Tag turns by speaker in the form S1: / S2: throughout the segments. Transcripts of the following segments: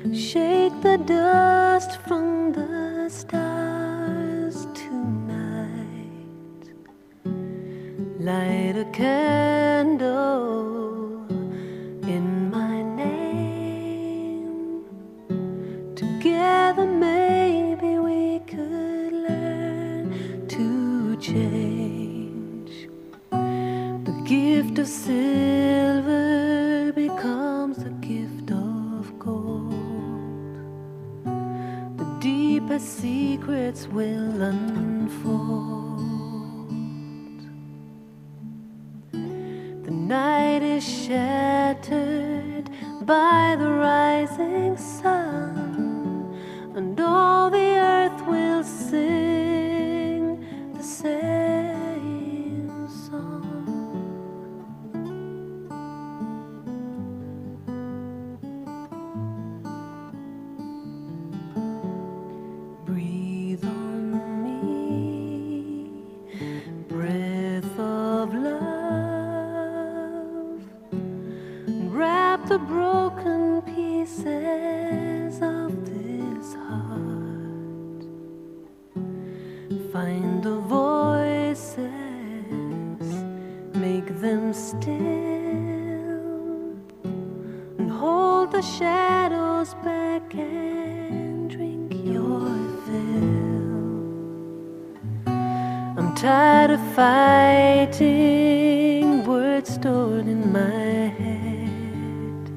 S1: Shake the dust from the stars tonight. Light a candle in my name. Together maybe we could learn to change. The gift of silver becomes the gift of gold. The deepest secrets will unfold. The night is shattered by the rising sun, and all the earth will sing the same song. Breathe on me, breath of love, and wrap the broken pieces of this heart. Find the voices, make them still, and hold the shadows back and drink your fill. I'm tired of fighting words stored in my head,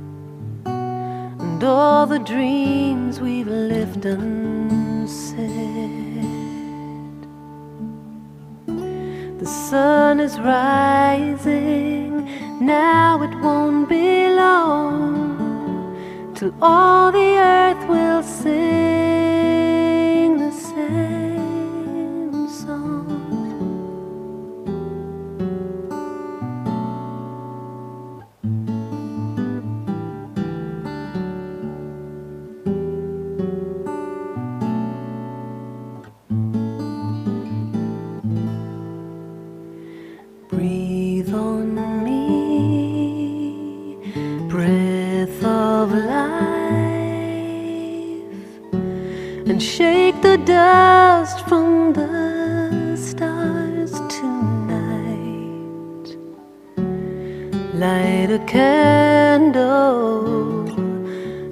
S1: and all the dreams we've left unsaid. The sun is rising, now it won't be long till all the earth will sing the same song. Breathe on me, breath of life, and shake the dust from the stars tonight. Light a candle,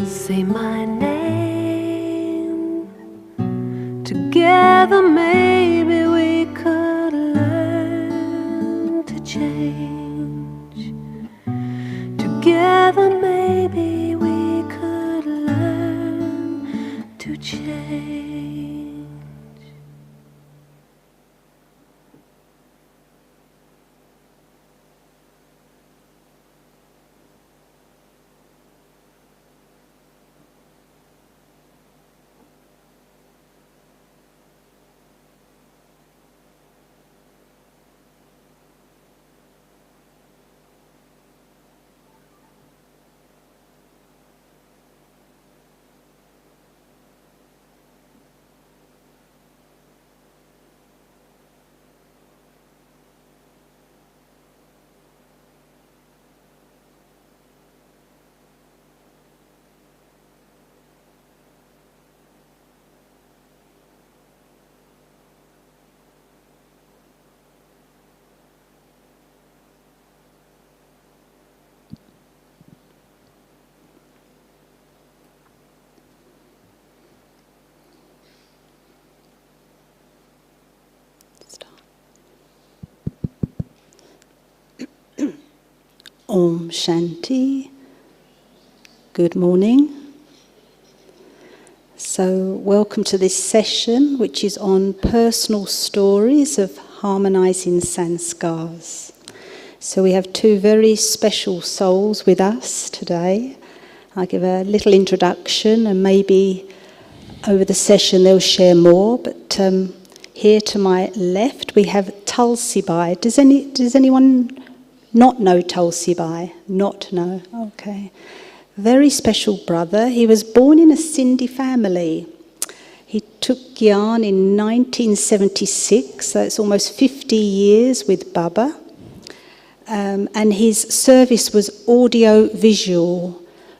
S1: say my name. Together maybe we could learn to change. Together maybe we could learn to change.
S2: Om Shanti. Good morning. So, welcome to this session, which is on personal stories of harmonizing Sanskars. So, we have two very special souls with us today. I'll give a little introduction, and maybe over the session they'll share more. But here to my left, we have Tulsi. Does anyone not know Tulsi? Not know. Okay. Very special brother. He was born in a Sindhi family. He took Gyan in 1976, so it's almost 50 years with Baba. And his service was audio-visual,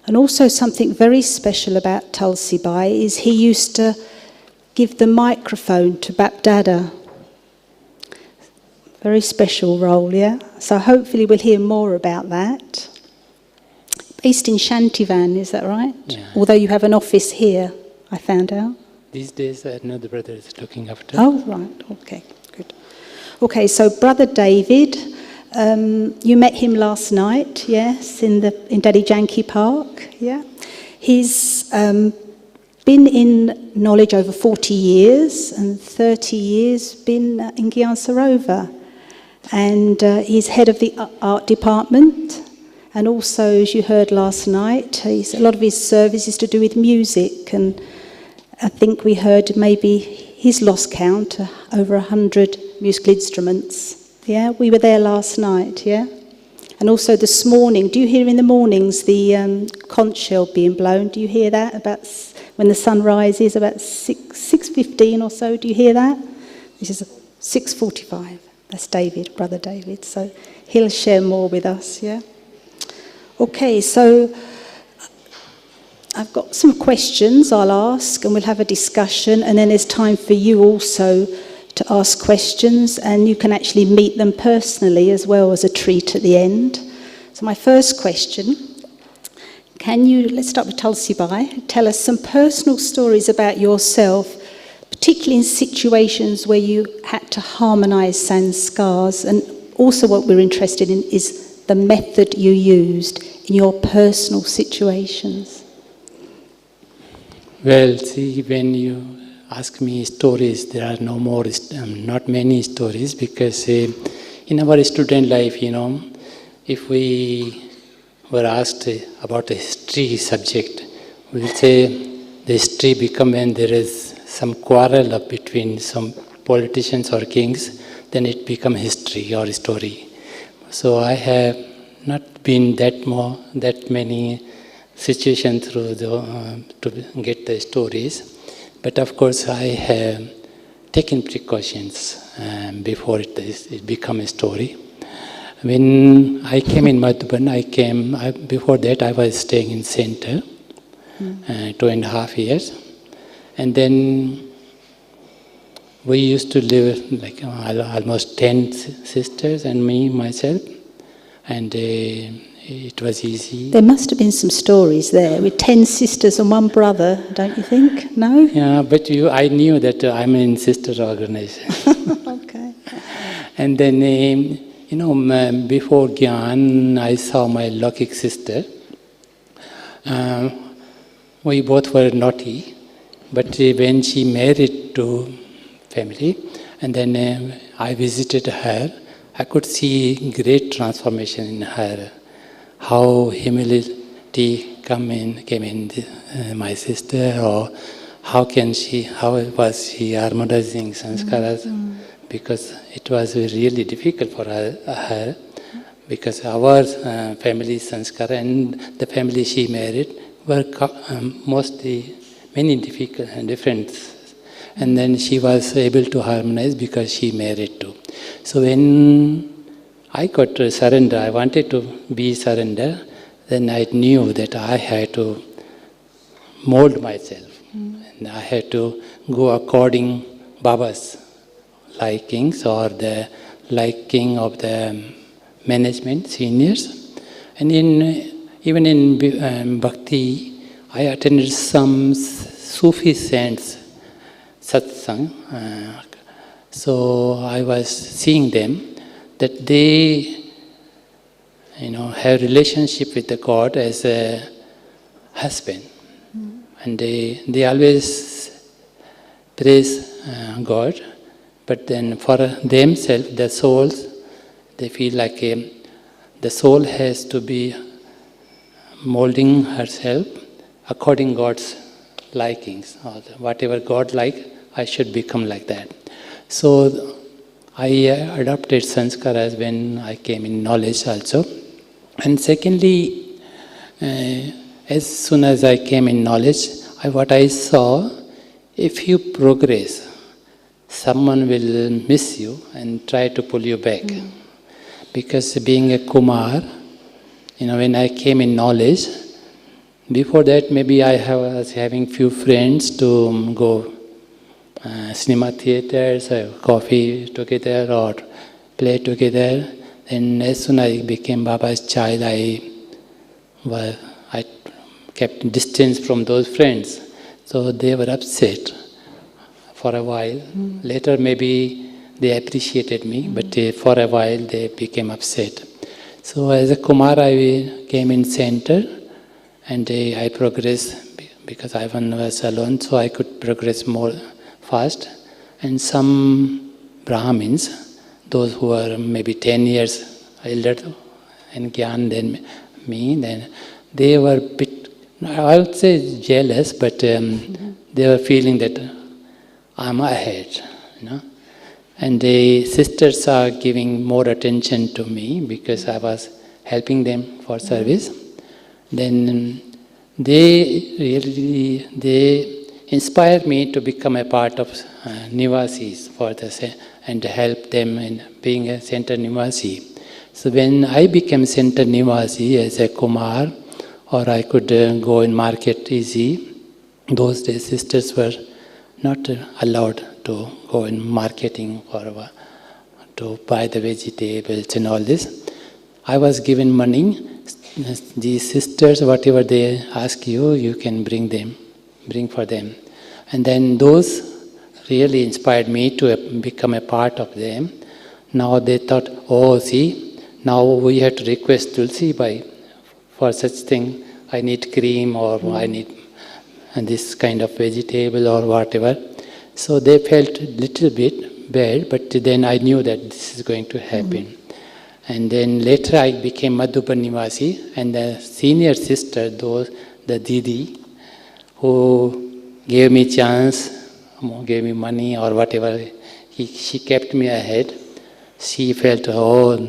S2: And also something very special about Tulsi Bai is he used to give the microphone to Bap Dada. Very special role, yeah? So hopefully we'll hear more about that. Based in Shantivan, is that right?
S3: Yeah.
S2: Although you have an office here, I found out.
S3: These days, another brother is looking after.
S2: Oh, right. Okay, good. Okay, so Brother David, you met him last night, yes, in Daddy Janki Park, yeah? He's been in knowledge over 40 years and 30 years been in Gyan Sarovar. And he's head of the art department. And also, as you heard last night, a lot of his service is to do with music. And I think we heard maybe he's lost count, over 100 musical instruments. Yeah, we were there last night, yeah? And also this morning, do you hear in the mornings the conch shell being blown? Do you hear that about when the sun rises, about 6:15 or so? Do you hear that? This is 6:45. That's David, Brother David. So he'll share more with us, yeah? Okay, so I've got some questions I'll ask and we'll have a discussion, and then there's time for you also to ask questions, and you can actually meet them personally as well as a treat at the end. So my first question, let's start with Tulsi Bai, tell us some personal stories about yourself, particularly in situations where you had to harmonise sanskars, and also what we're interested in is the method you used in your personal situations.
S3: Well, see, when you ask me stories, there are not many stories, because in our student life, if we were asked about a history subject, we'll say the history become when there is some quarrel between some politicians or kings, then it become history or story. So I have not been that many situations through to get the stories, but of course I have taken precautions before it become a story. When I came in Madhuban, before that I was staying in center 2.5 years, and then we used to live like almost 10 sisters and myself, and it was easy.
S2: There must have been some stories there with 10 sisters and one brother, don't you think? No?
S3: Yeah, but I knew that I'm in sister organization.
S2: Okay.
S3: And then, before Gyan, I saw my Lokik sister. We both were naughty, but when she married to family, and then I visited her, I could see great transformation in her. How humility came in my sister, or how was she harmonizing Sanskars? Because it was really difficult for her, because our family Sanskar and the family she married were mostly many differences. And then she was able to harmonize because she married too. So when I got to surrender, I wanted to be surrender, then I knew that I had to mold myself. And I had to go according Baba's likings or the liking of the management, seniors. And even in Bhakti, I attended some Sufi saints satsang. So I was seeing them, that they have relationship with the God as a husband. And they always praise God, but then for themselves, the souls, they feel like the soul has to be molding herself according God's likings, or whatever God like, I should become like that. So I adopted sanskaras when I came in knowledge also. And secondly, as soon as I came in knowledge, what I saw, if you progress, someone will miss you and try to pull you back. Because being a Kumar, when I came in knowledge, Before that, maybe was having few friends to go cinema theaters, coffee together or play together. Then as soon as I became Baba's child, I kept distance from those friends. So they were upset for a while. Later maybe they appreciated me, but for a while they became upset. So as a Kumar, I came in center and I progressed because I was alone, so I could progress more fast. And some Brahmins, those who are maybe 10 years elder in Gyan than me, then they were a bit, I would say jealous, but they were feeling that I'm ahead, And the sisters are giving more attention to me because I was helping them for service. Then they inspired me to become a part of Nivasis and help them in being a center Nivasi. So when I became center Nivasi as a Kumar, or I could go in market easy, those days sisters were not allowed to go in marketing to buy the vegetables and all this. I was given money. These sisters, whatever they ask you, you can bring for them. And then those really inspired me to become a part of them. Now they thought, oh, see, now we have to request Tulsi for such thing. I need cream or I need this kind of vegetable or whatever. So they felt a little bit bad, but then I knew that this is going to happen. And then later I became Madhuban Nivasi, and the senior sister, the Didi, who gave me chance, gave me money or whatever, she kept me ahead. She felt, oh,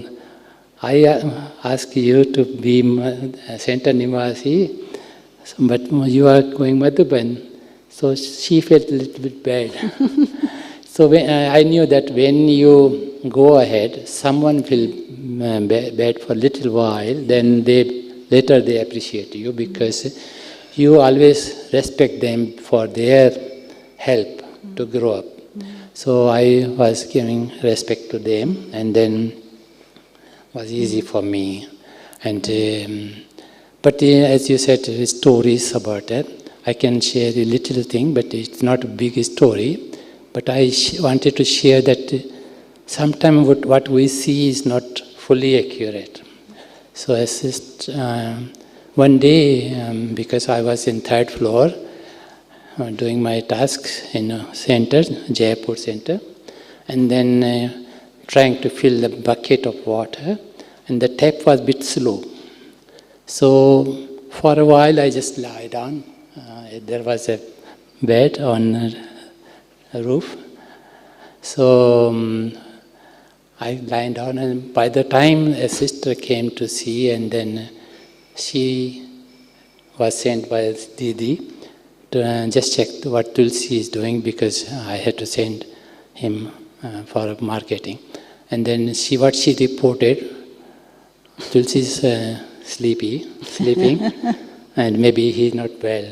S3: I ask you to be center Nivasi, but you are going Madhuban. So she felt a little bit bad. So I knew that when you go ahead, someone will bad for a little while, then later they appreciate you because you always respect them for their help to grow up. So I was giving respect to them, and then it was easy for me. And but as you said, stories about it, I can share a little thing, but it's not a big story. But I wanted to share that sometimes what we see is not fully accurate. So one day, because I was in third floor doing my tasks in a center, Jaipur center, and then trying to fill the bucket of water, and the tap was a bit slow. So for a while I just lie down. There was a bed on a roof. So I lie down, and by the time a sister came to see, and then she was sent by Didi to just check what Tulsi is doing, because I had to send him for marketing. And then what she reported, Tulsi is sleeping, and maybe he's not well.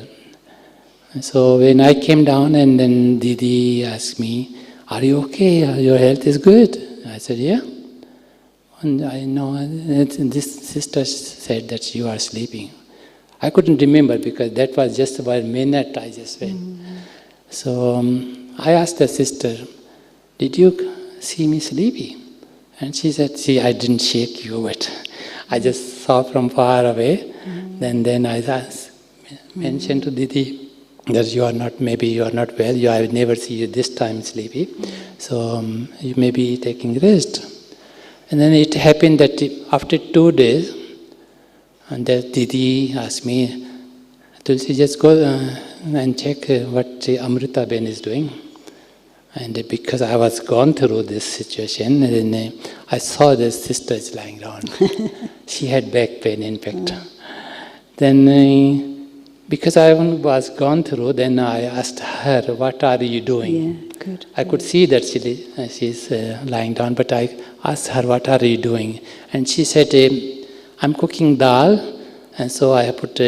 S3: So when I came down, and then Didi asked me, "Are you okay? Your health is good?" I said, "Yeah." And I know this sister said that you are sleeping. I couldn't remember because that was just about a minute I just went. So I asked the sister, "Did you see me sleepy?" And she said, "See, I didn't shake you, but I just saw from far away." Then I mentioned to Didi that you are not well. I will never see you this time sleepy. So you may be taking rest. And then it happened that after 2 days, and that Didi asked me, "Tulsi, just go and check what Amrita Ben is doing." And because I was gone through this situation, and then I saw the sister is lying down. She had back pain, in fact. Then because I was gone through, then I asked her, "What are you doing?"
S2: Yeah, good.
S3: I could see that she's lying down, but I asked her, "What are you doing?" And she said, "I'm cooking dal, and so I put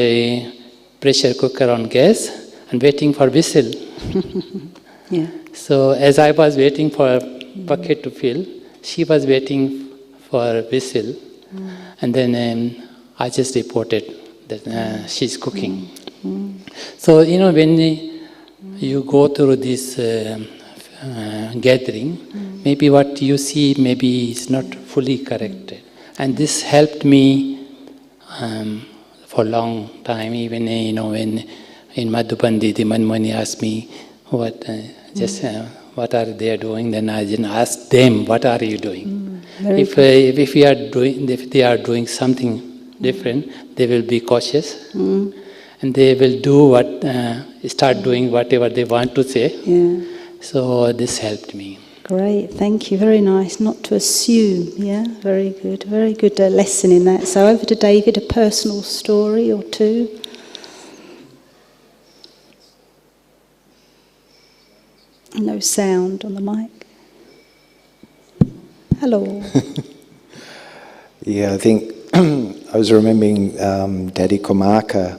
S3: pressure cooker on gas and waiting for whistle.
S2: Yeah.
S3: So as I was waiting for a bucket to fill, she was waiting for a whistle. And then I just reported that she's cooking. So, when you go through this gathering, maybe what you see maybe is not fully corrected. And this helped me for a long time. Even, when in Madhubandi, the Manmani asked me, what are they doing? Then I didn't ask them, what are you doing? If they are doing something different, they will be cautious. And they will start doing whatever they want to say.
S2: Yeah.
S3: So this helped me.
S2: Great, thank you. Very nice. Not to assume. Yeah, very good. Very good lesson in that. So over to David, a personal story or two. No sound on the mic. Hello.
S4: Yeah, I think I was remembering Daddy Komaka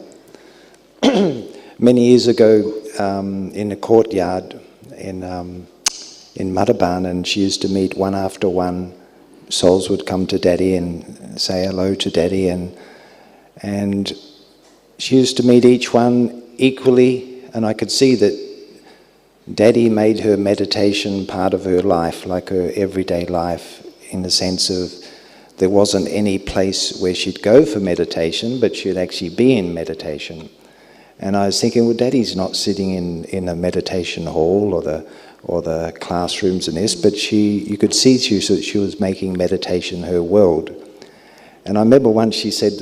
S4: many years ago in a courtyard in Madhaban, and she used to meet one after one. Souls would come to Daddy and say hello to Daddy, and she used to meet each one equally, and I could see that Daddy made her meditation part of her life, like her everyday life, in the sense of there wasn't any place where she'd go for meditation, but she'd actually be in meditation. And I was thinking, well, Daddy's not sitting in a meditation hall or the classrooms and this, but you could see she was making meditation her world. And I remember once she said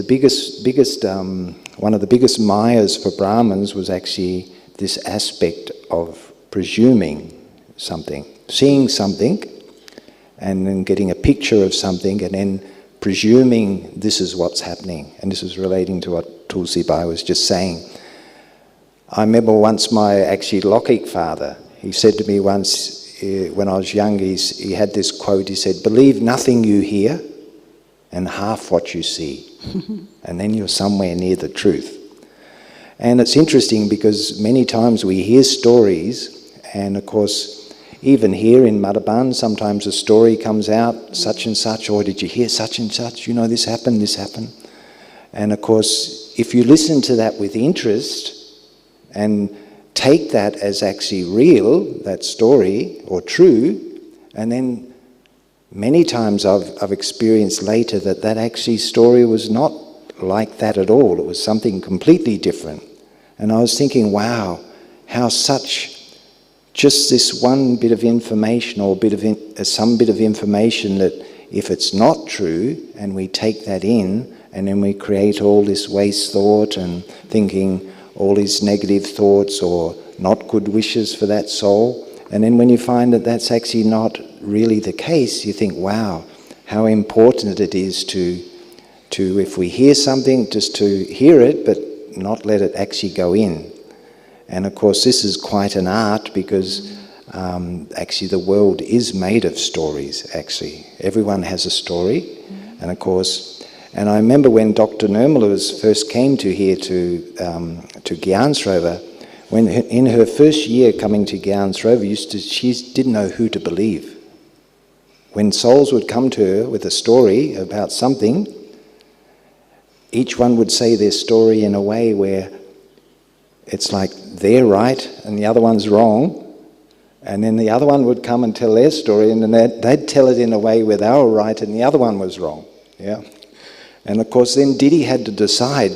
S4: one of the biggest mayas for Brahmins was actually this aspect of presuming something, seeing something, and then getting a picture of something, and then presuming this is what's happening. And this is relating to what Tulsi Bai was just saying. I remember once my actually Lokik father, he said to me once when I was young, he had this quote, he said, "Believe nothing you hear and half what you see, and then you're somewhere near the truth." And it's interesting because many times we hear stories, and of course, even here in Madhaban, sometimes a story comes out, such and such, or did you hear such and such? This happened. And of course, if you listen to that with interest and take that as actually real, that story, or true, and then many times I've experienced later that actually story was not like that at all. It was something completely different. And I was thinking, wow, how just this one bit of information or some bit of information that if it's not true and we take that in and then we create all this waste thought and thinking all these negative thoughts or not good wishes for that soul, and then when you find that that's actually not really the case, you think, wow, how important it is to if we hear something, just to hear it but not let it actually go in. And of course this is quite an art because actually the world is made of stories, actually. Everyone has a story. And of course, and I remember when Dr. Nirmala first came to here to Gyan Sarovar, when in her first year coming to Gyan Sarovar, she didn't know who to believe. When souls would come to her with a story about something, each one would say their story in a way where it's like they're right and the other one's wrong, and then the other one would come and tell their story, and then they'd tell it in a way where they were right and the other one was wrong. Yeah, and of course then Didi had to decide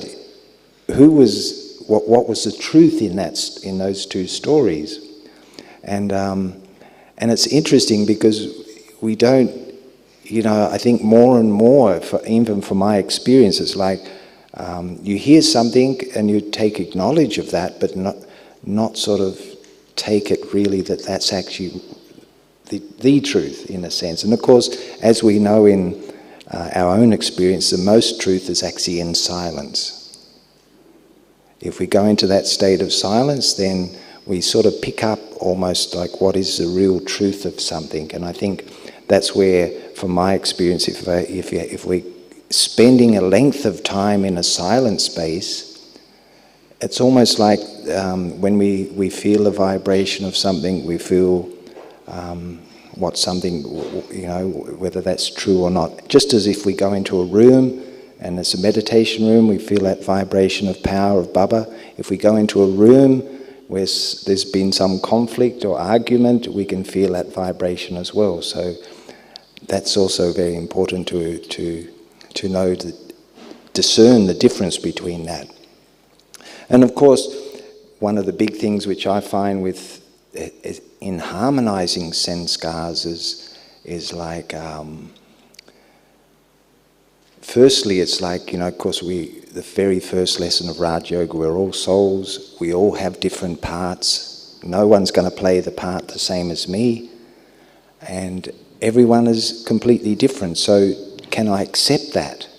S4: what was the truth in those two stories, and it's interesting because we don't, I think more and more, even from my experience, it's like you hear something and you take knowledge of that, but not sort of take it really that's actually the truth in a sense. And of course, as we know in our own experience, the most truth is actually in silence. If we go into that state of silence, then we sort of pick up almost like what is the real truth of something. And I think that's where, from my experience, if we're spending a length of time in a silent space, it's almost like when we feel a vibration of something, we feel what something, whether that's true or not. Just as if we go into a room and it's a meditation room, we feel that vibration of power of Baba. If we go into a room where there's been some conflict or argument, we can feel that vibration as well. So that's also very important to know, discern the difference between that. And of course, one of the big things which I find in harmonizing sanskars is like, firstly, it's like, of course, the very first lesson of Raj Yoga, we're all souls, we all have different parts. No one's going to play the part the same as me, and everyone is completely different. So can I accept that?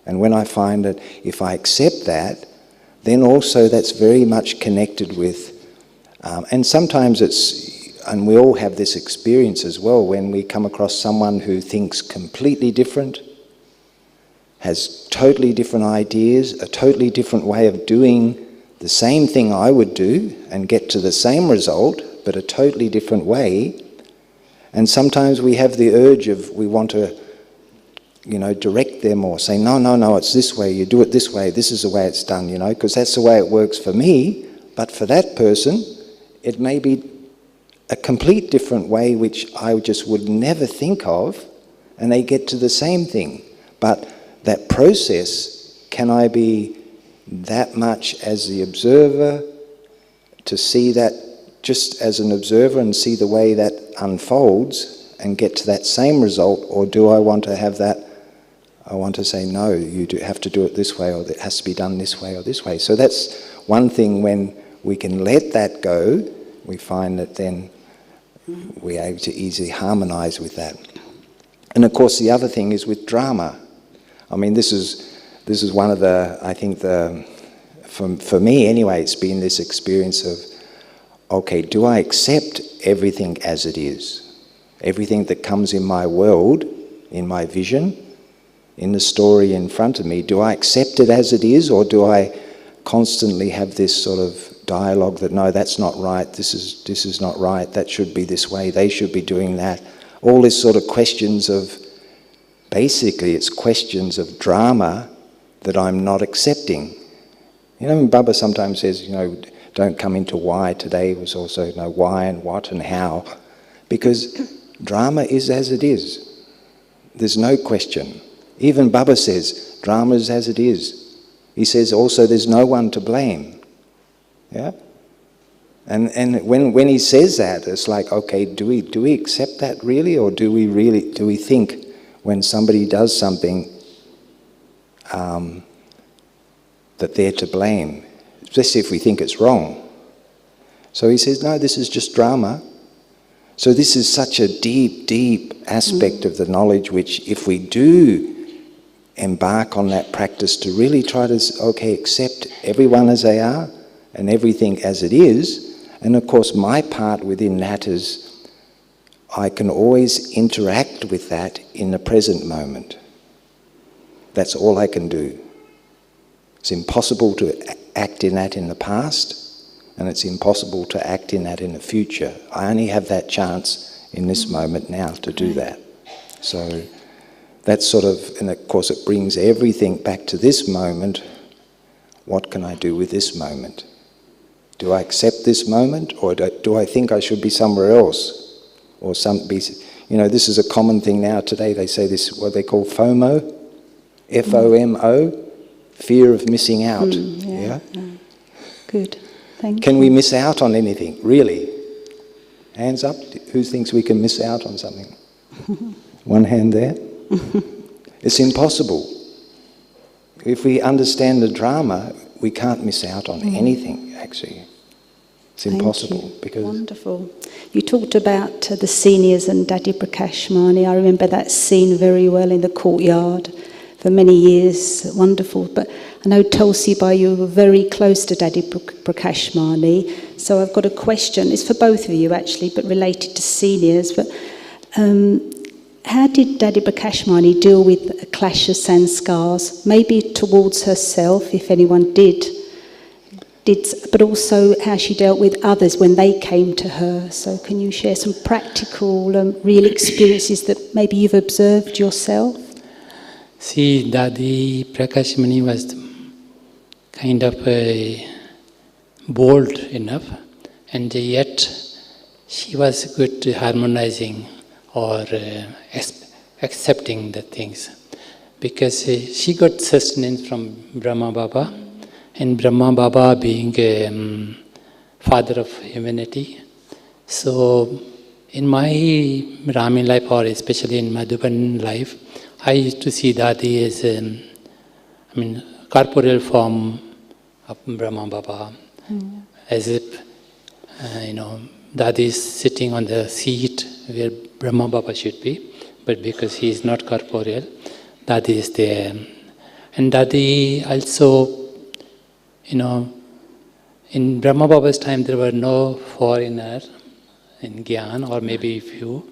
S4: And when I find that if I accept that, then also that's very much connected with, and sometimes and we all have this experience as well, when we come across someone who thinks completely different, has totally different ideas, a totally different way of doing the same thing I would do and get to the same result, but a totally different way. And sometimes we have the urge of, we want to, direct them or say, no, it's this way, you do it this way, this is the way it's done, because that's the way it works for me, but for that person, it may be a complete different way which I just would never think of, and they get to the same thing. But that process, can I be that much as the observer to see that just as an observer and see the way that unfolds and get to that same result, or do I want to have that, I want to say, no, you have to do it this way, or it has to be done this way or this way. So that's one thing. When we can let that go, we find that then we're able to easily harmonize with that. And of course the other thing is with drama. I mean, this is one of the, I think for me anyway, it's been this experience of, okay, do I accept everything as it is? Everything that comes in my world, in my vision, in the story in front of me, do I accept it as it is, or do I constantly have this sort of dialogue that, no, that's not right, this is not right, that should be this way, they should be doing that. All this sort of questions of, basically it's questions of drama that I'm not accepting. Baba sometimes says, don't come into why. Today was also, why and what and how. Because drama is as it is. There's no question. Even Baba says, drama is as it is. He says also there's no one to blame. Yeah? And when he says that, it's like, okay, do we accept that really? Or do we think when somebody does something that they're to blame, especially if we think it's wrong? So he says, no, this is just drama. So this is such a deep, deep aspect of the knowledge which, if we do embark on that practice to really try to, accept everyone as they are and everything as it is, and of course my part within that is I can always interact with that in the present moment. That's all I can do. It's impossible to act in that in the past, and it's impossible to act in that in the future. I only have that chance in this moment now to do that. So that's sort of, and of course it brings everything back to this moment. What can I do with this moment? Do I accept this moment, or do I think I should be somewhere else? Or this is a common thing now today. They say this, what they call FOMO, F-O-M-O, fear of missing out. Yeah?
S2: Good, thank you.
S4: Can we miss out on anything, really? Hands up, who thinks we can miss out on something? One hand there. It's impossible. If we understand the drama, we can't miss out on anything, actually. It's impossible. Because
S2: wonderful. You talked about the seniors and Daddy Prakash Mani. I remember that scene very well in the courtyard for many years. Wonderful. But I know, Tulsi, you were very close to Daddy Prakash Mani. So I've got a question. It's for both of you, actually, but related to seniors. But how did Daddy Prakash Mani deal with a clash of sanskars? Maybe towards herself, if anyone did. but also how she dealt with others when they came to her. So can you share some practical, real experiences that maybe you've observed yourself?
S3: See, Dadi Prakashmani was kind of bold enough, and yet she was good to harmonizing or accepting the things. Because she got sustenance from Brahma Baba, and Brahma Baba being a father of humanity. So in my Brahmin life, or especially in Madhuban life, I used to see Dadi as corporeal form of Brahma Baba, as if Dadi is sitting on the seat where Brahma Baba should be, but because he is not corporeal, Dadi is there. And Dadi also, in Brahma Baba's time there were no foreigner in Gyan, or maybe few,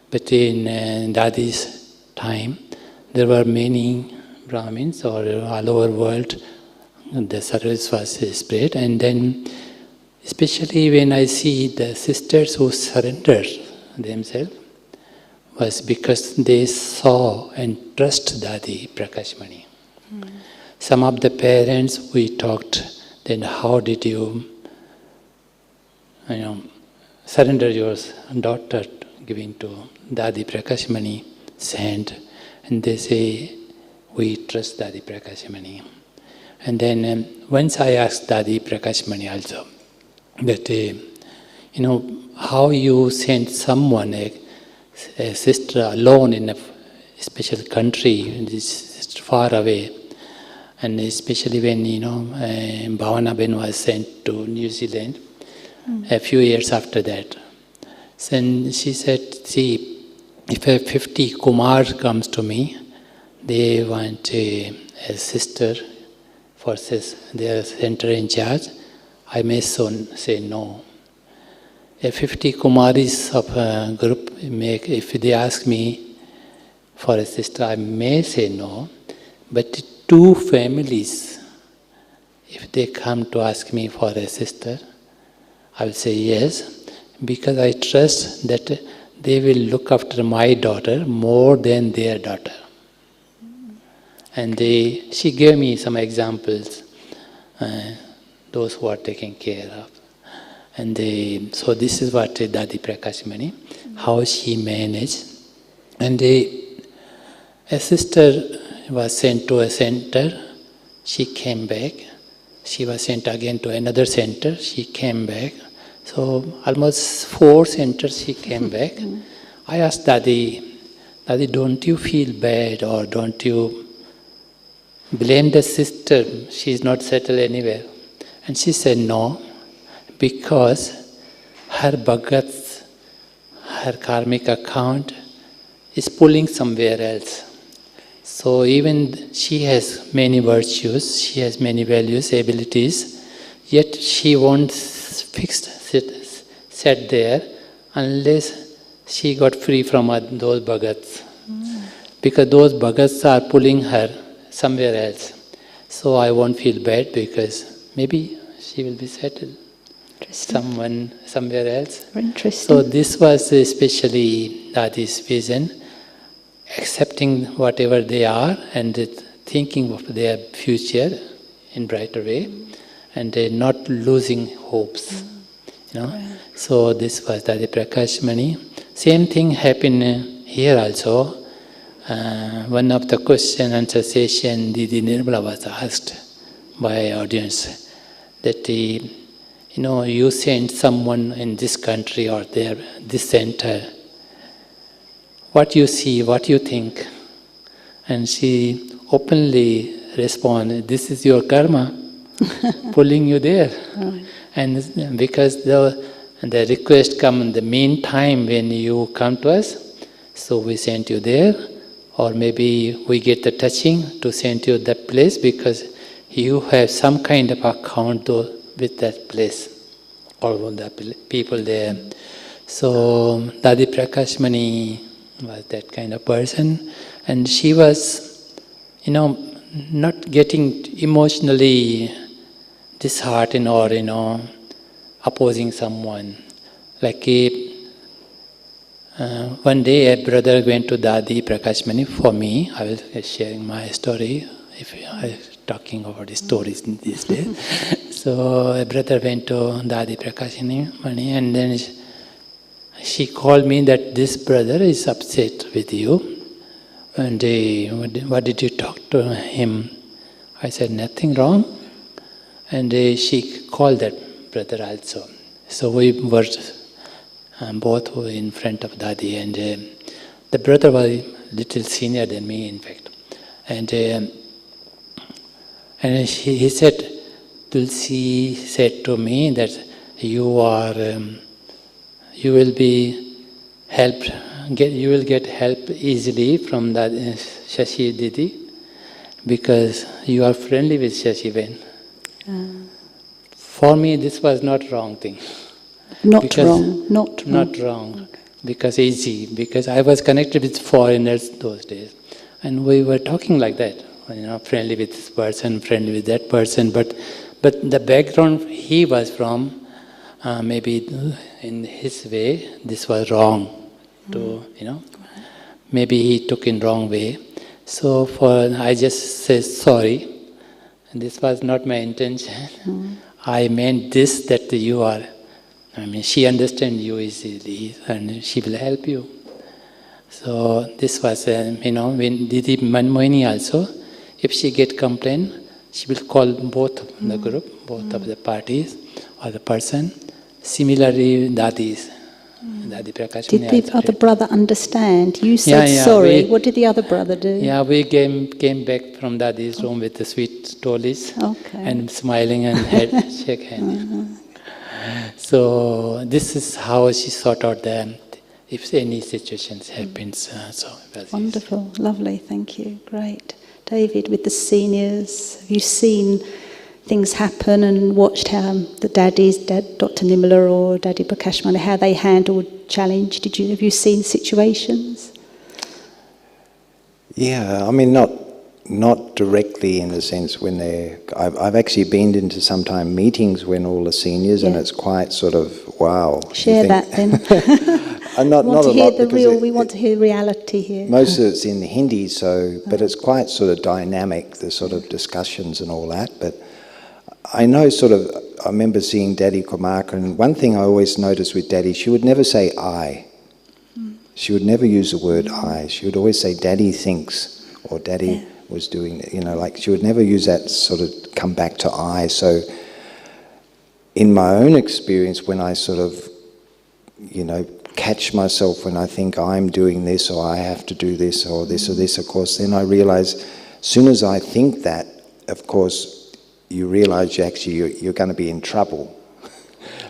S3: but in Dadi's time there were many Brahmins all over world. The service was spread, and then especially when I see the sisters who surrender themselves, was because they saw and trust Dadi Prakashmani. Some of the parents we talked, then how did you, surrender your daughter giving to Dadi Prakashmani hand, and they say, we trust Dadi Prakashmani. And then once I asked Dadi Prakashmani also, that how you send someone, a sister alone in a special country, this far away, and especially when Bhavana Ben was sent to New Zealand a few years after that. Then she said, see, if a 50 Kumar comes to me, they want a sister for their center in charge, I may say no. A 50 Kumaris of a group, if they ask me for a sister, I may say no. But 2 families, if they come to ask me for a sister, I will say yes, because I trust that they will look after my daughter more than their daughter. And she gave me some examples, those who are taken care of. And so this is what Dadi Prakashmani, how she managed. And a sister was sent to a center, she came back. She was sent again to another center, she came back. So almost 4 centers she came back. I asked Dadi, don't you feel bad, or don't you blame the sister, she is not settled anywhere? And she said no, because her bhagats, her karmic account is pulling somewhere else. So even she has many virtues, she has many values, abilities, yet she won't set there unless she got free from those bhagats. Because those bhagats are pulling her somewhere else. So I won't feel bad, because maybe she will be settled. Someone somewhere else.
S2: Interesting.
S3: So this was especially Dadi's vision, accepting whatever they are and thinking of their future in brighter way, and not losing hopes. So this was Dadi Prakashmani. Same thing happened here also. One of the question answer session, Didi Nirmala was asked by audience that you send someone in this country or this center, what you see, what you think? And she openly responded, this is your karma pulling you there. And because the request come in the meantime when you come to us, so we sent you there, or maybe we get the touching to send you that place because you have some kind of account with that place or with the people there. So Dadi Prakashmani was that kind of person, and she was, not getting emotionally disheartened or opposing someone. Like one day a brother went to Dadi Prakashmani for me. I was sharing my story. If I was talking about the stories in these days, so a brother went to Dadi Prakashmani, and then she called me that this brother is upset with you. And what did you talk to him? I said, nothing wrong. And she called that brother also. So we were both were in front of Dadi, and the brother was a little senior than me, in fact. And he said, Tulsi said to me that you will be helped. You will get help easily from that Shashi Didi because you are friendly with Shashi Ben. For me, this was not wrong thing.
S2: Not wrong.
S3: Not wrong. Because easy. Because I was connected with foreigners those days, and we were talking like that. Friendly with this person, friendly with that person. But the background he was from, maybe in his way, this was wrong. Maybe he took in wrong way. So I just said sorry. And this was not my intention. I meant this, that you are, she understands you easily and she will help you. So this was, when Didi Manmohini also, if she get complaint, she will call both of the group, both of the parties or the person. Similarly, Dadis. Dadi Prakashmani.
S2: Did the other brother understand? You said sorry. What did the other brother do?
S3: Yeah, we came back from Dadi's room with the sweet stories and smiling and shake hands. So this is how she sort out if any situations happens.
S2: Wonderful, lovely, thank you, great. David, with the seniors, have you seen things happen and watched how the daddies, Dr. Nimala or Daddy Prakashmani, how they handled challenge? Have you seen situations?
S4: Yeah, not directly in the sense when I've actually been into sometime meetings when all the seniors, and it's quite sort of wow.
S2: Share that then. We want to hear reality here.
S4: Most of it's in Hindi, but it's quite sort of dynamic, the sort of discussions and all that. But I know I remember seeing Daddy Kumaka, and one thing I always noticed with Daddy, she would never say I. She would never use the word I. She would always say Daddy thinks, or Daddy was doing, she would never use that sort of come back to I. So in my own experience, when I sort of, catch myself when I think I'm doing this, or I have to do this, or this, of course, then I realize, as soon as I think that, of course, you realize you're going to be in trouble.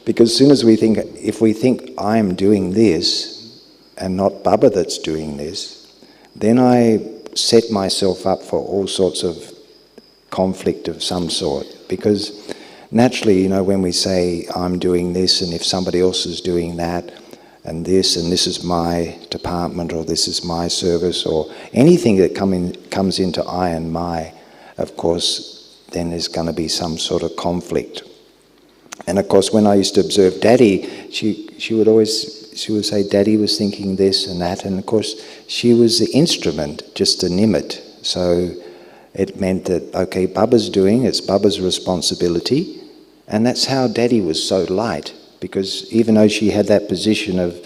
S4: Because as soon as if we think I'm doing this and not Baba that's doing this, then I set myself up for all sorts of conflict of some sort. Because naturally, when we say I'm doing this, and if somebody else is doing that, and this is my department, or this is my service, or anything that comes into I and my, of course, then there's going to be some sort of conflict. And of course, when I used to observe Daddy, she would say Daddy was thinking this and that, and of course she was the instrument, just a nimit. So it meant that, okay, Baba's doing, it's Baba's responsibility, and that's how Daddy was so light, because even though she had that position of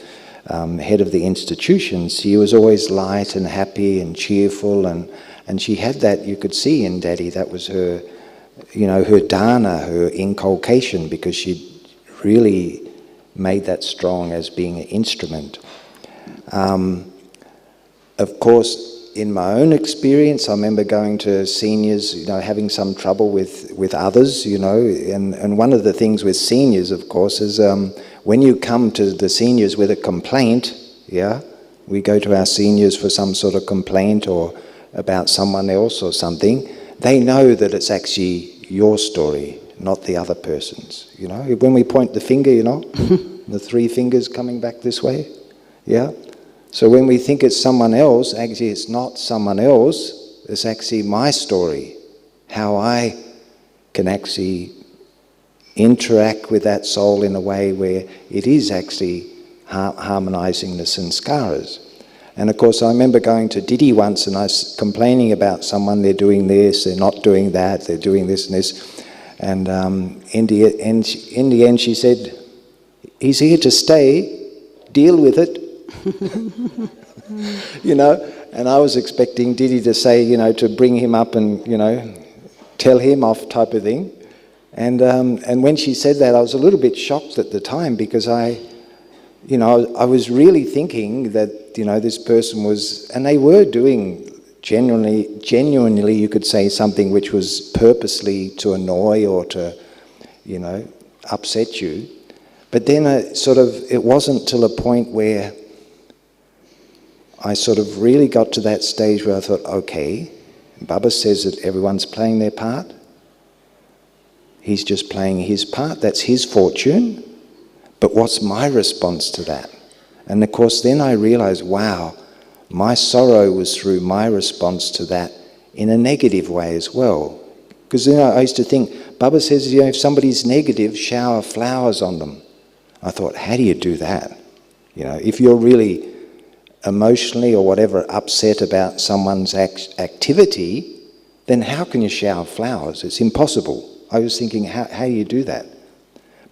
S4: head of the institution, she was always light and happy and cheerful, and she had that, you could see in Daddy, that was her, her dana, her inculcation, because she really made that strong as being an instrument. Of course, in my own experience, I remember going to seniors, having some trouble with others, and one of the things with seniors, of course, is when you come to the seniors with a complaint, we go to our seniors for some sort of complaint or about someone else or something, they know that it's actually your story, not the other person's. When we point the finger, the three fingers coming back this way, So when we think it's someone else, actually it's not someone else, it's actually my story, how I can actually interact with that soul in a way where it is actually harmonizing the sanskaras. And of course, I remember going to Didi once and I was complaining about someone, they're doing this, they're not doing that, they're doing this and this. And in the end she said, he's here to stay, deal with it. You know, and I was expecting Didi to say, you know, to bring him up and, you know, tell him off type of thing. And when she said that, I was a little bit shocked at the time because I was really thinking that, you know, this person was, and they were doing genuinely, you could say something which was purposely to annoy or to, you know, upset you. But then it wasn't till a point where I sort of really got to that stage where I thought, okay, Baba says that everyone's playing their part. He's just playing his part. That's his fortune. But what's my response to that? And of course, then I realized, wow, my sorrow was through my response to that in a negative way as well. Because you know, I used to think, Baba says, you know, if somebody's negative, shower flowers on them. I thought, how do you do that? You know, if you're really emotionally or whatever upset about someone's activity, then how can you shower flowers? It's impossible. I was thinking, how do you do that?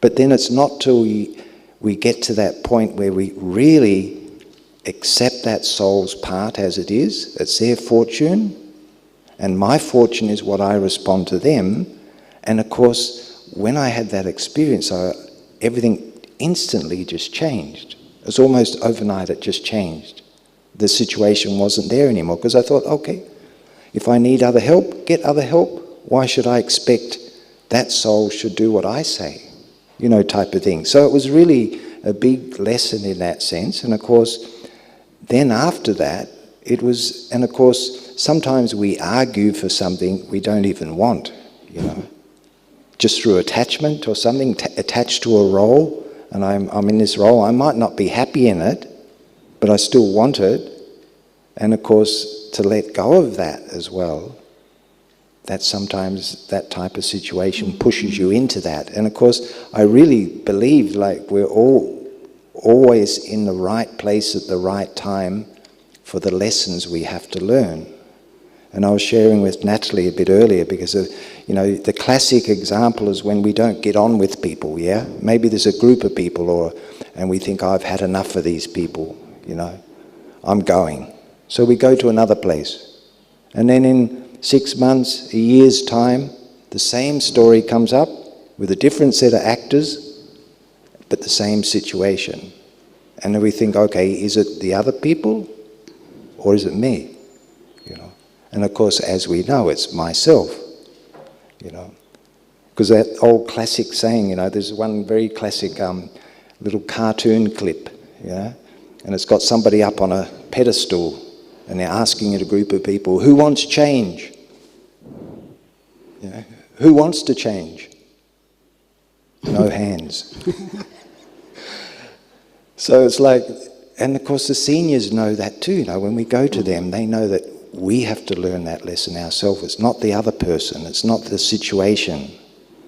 S4: But then it's not till we get to that point where we really accept that soul's part as it is. It's their fortune, and my fortune is what I respond to them. And of course, when I had that experience, everything instantly just changed. It was almost overnight, it just changed. The situation wasn't there anymore, because I thought, okay, if I need other help, get other help. Why should I expect that soul should do what I say? You know, type of thing. So it was really a big lesson in that sense. And of course, then after that, it was, and of course, sometimes we argue for something we don't even want, you know, just through attachment or something, attached to a role. And I'm in this role, I might not be happy in it, but I still want it. And of course, to let go of that as well, that sometimes that type of situation pushes you into that. And of course, I really believe like we're all always in the right place at the right time for the lessons we have to learn. And I was sharing with Natalie a bit earlier because of, you know, the classic example is when we don't get on with people, yeah? Maybe there's a group of people and we think, oh, I've had enough of these people, you know, I'm going. So we go to another place. And then in 6 months, a year's time, the same story comes up with a different set of actors, but the same situation. And then we think, okay, is it the other people or is it me? You know. And of course, as we know, it's myself. You know, because that old classic saying, you know, there's one very classic little cartoon clip, yeah, and it's got somebody up on a pedestal. And they're asking a group of people, who wants change? You know, who wants to change? No hands. So it's like, and of course the seniors know that too. You know, when we go to them, they know that we have to learn that lesson ourselves. It's not the other person. It's not the situation.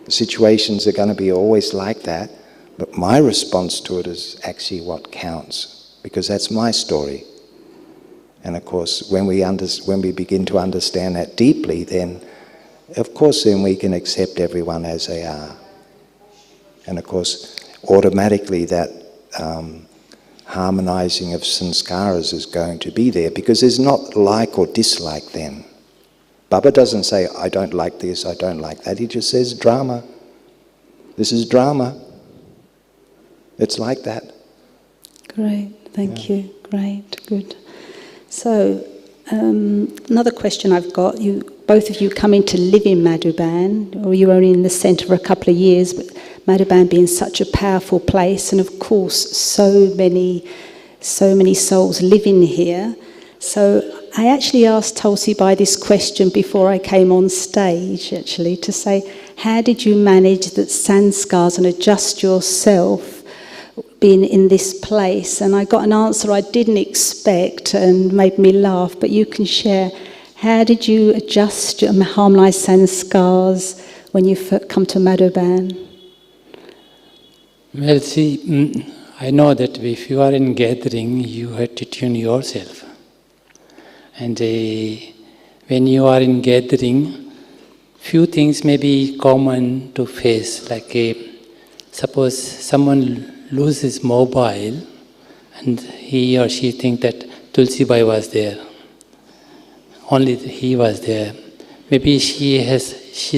S4: The situations are going to be always like that. But my response to it is actually what counts, because that's my story. And of course, when we begin to understand that deeply, then, of course, then we can accept everyone as they are. And of course, automatically that harmonizing of sanskaras is going to be there, because there's not like or dislike then. Baba doesn't say, I don't like this, I don't like that. He just says, drama. This is drama. It's like that.
S2: Great, thank you. Great, good. So, another question I've got, both of you coming to live in Madhuban, or you were only in the centre for a couple of years, but Madhuban being such a powerful place, and of course so many souls living here. So I actually asked Tulsi by this question before I came on stage, actually, to say, how did you manage that sanskars and adjust yourself being in this place? And I got an answer I didn't expect and made me laugh, but you can share, how did you adjust and harmonise sanskars when you come to Madhuban?
S3: Well, see, I know that if you are in gathering, you have to tune yourself. And when you are in gathering, few things may be common to face. Like suppose someone loses mobile, and he or she think that Tulsi Bai was there. Only he was there. Maybe she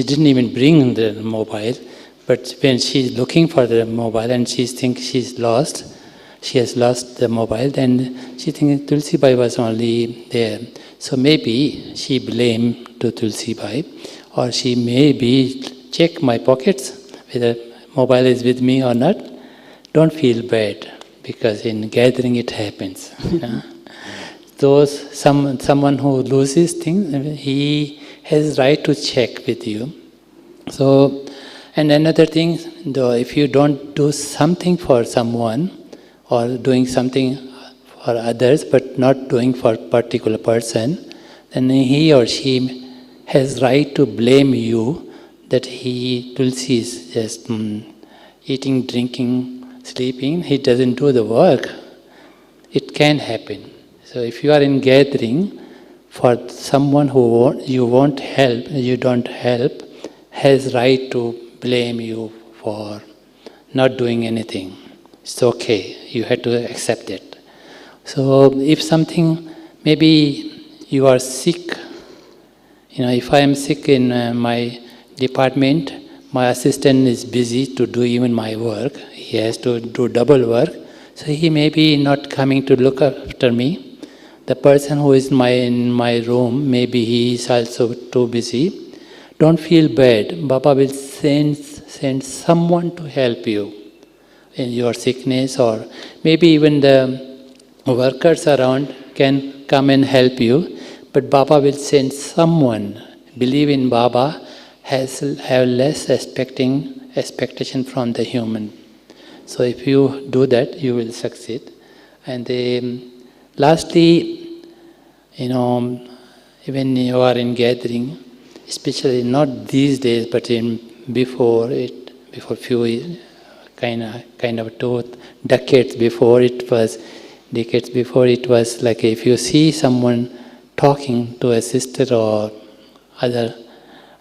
S3: didn't even bring the mobile, but when she's looking for the mobile and she thinks she has lost the mobile, then she thinks Tulsi Bai was only there. So maybe she blamed to Tulsi Bai, or she maybe check my pockets whether mobile is with me or not. Don't feel bad, because in gathering it happens. Someone who loses things, he has right to check with you. So, and another thing, though, if you don't do something for someone, or doing something for others but not doing for particular person, then he or she has right to blame you that Tulsi is just eating, drinking, sleeping. He doesn't do the work. It can happen. So if you are in gathering for someone who you don't help, has right to blame you for not doing anything. It's okay. You have to accept it. So if something, maybe you are sick. If I am sick in my department, my assistant is busy to do even my work. He has to do double work. So he may be not coming to look after me. The person who is in my room, maybe he is also too busy. Don't feel bad. Baba will send someone to help you in your sickness, or maybe even the workers around can come and help you. But Baba will send someone. Believe in Baba, have less expectation from the human. So if you do that, you will succeed. And lastly, when you are in gathering, especially not these days, but before few kind of 2 decades before, it was like if you see someone talking to a sister or other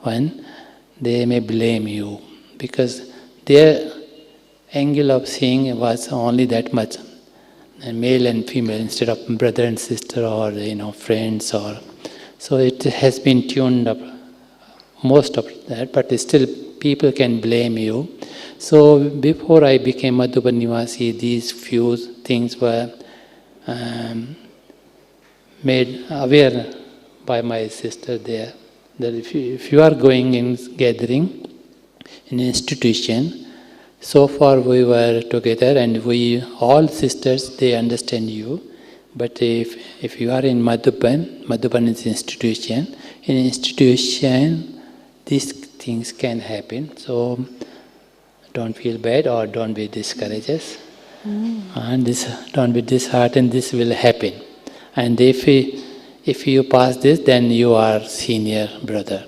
S3: one, they may blame you, because their angle of seeing was only that much, male and female, instead of brother and sister, or friends, or so it has been tuned up, most of that, but still people can blame you. So before I became Madhuban Nivasi, these few things were made aware by my sister there, that if you are going in gathering, in institution, so far we were together and we all sisters, they understand you. But if you are in Madhuban is institution, in institution these things can happen. So don't feel bad or don't be discouraged. And don't be disheartened, this will happen. And if you pass this, then you are senior brother.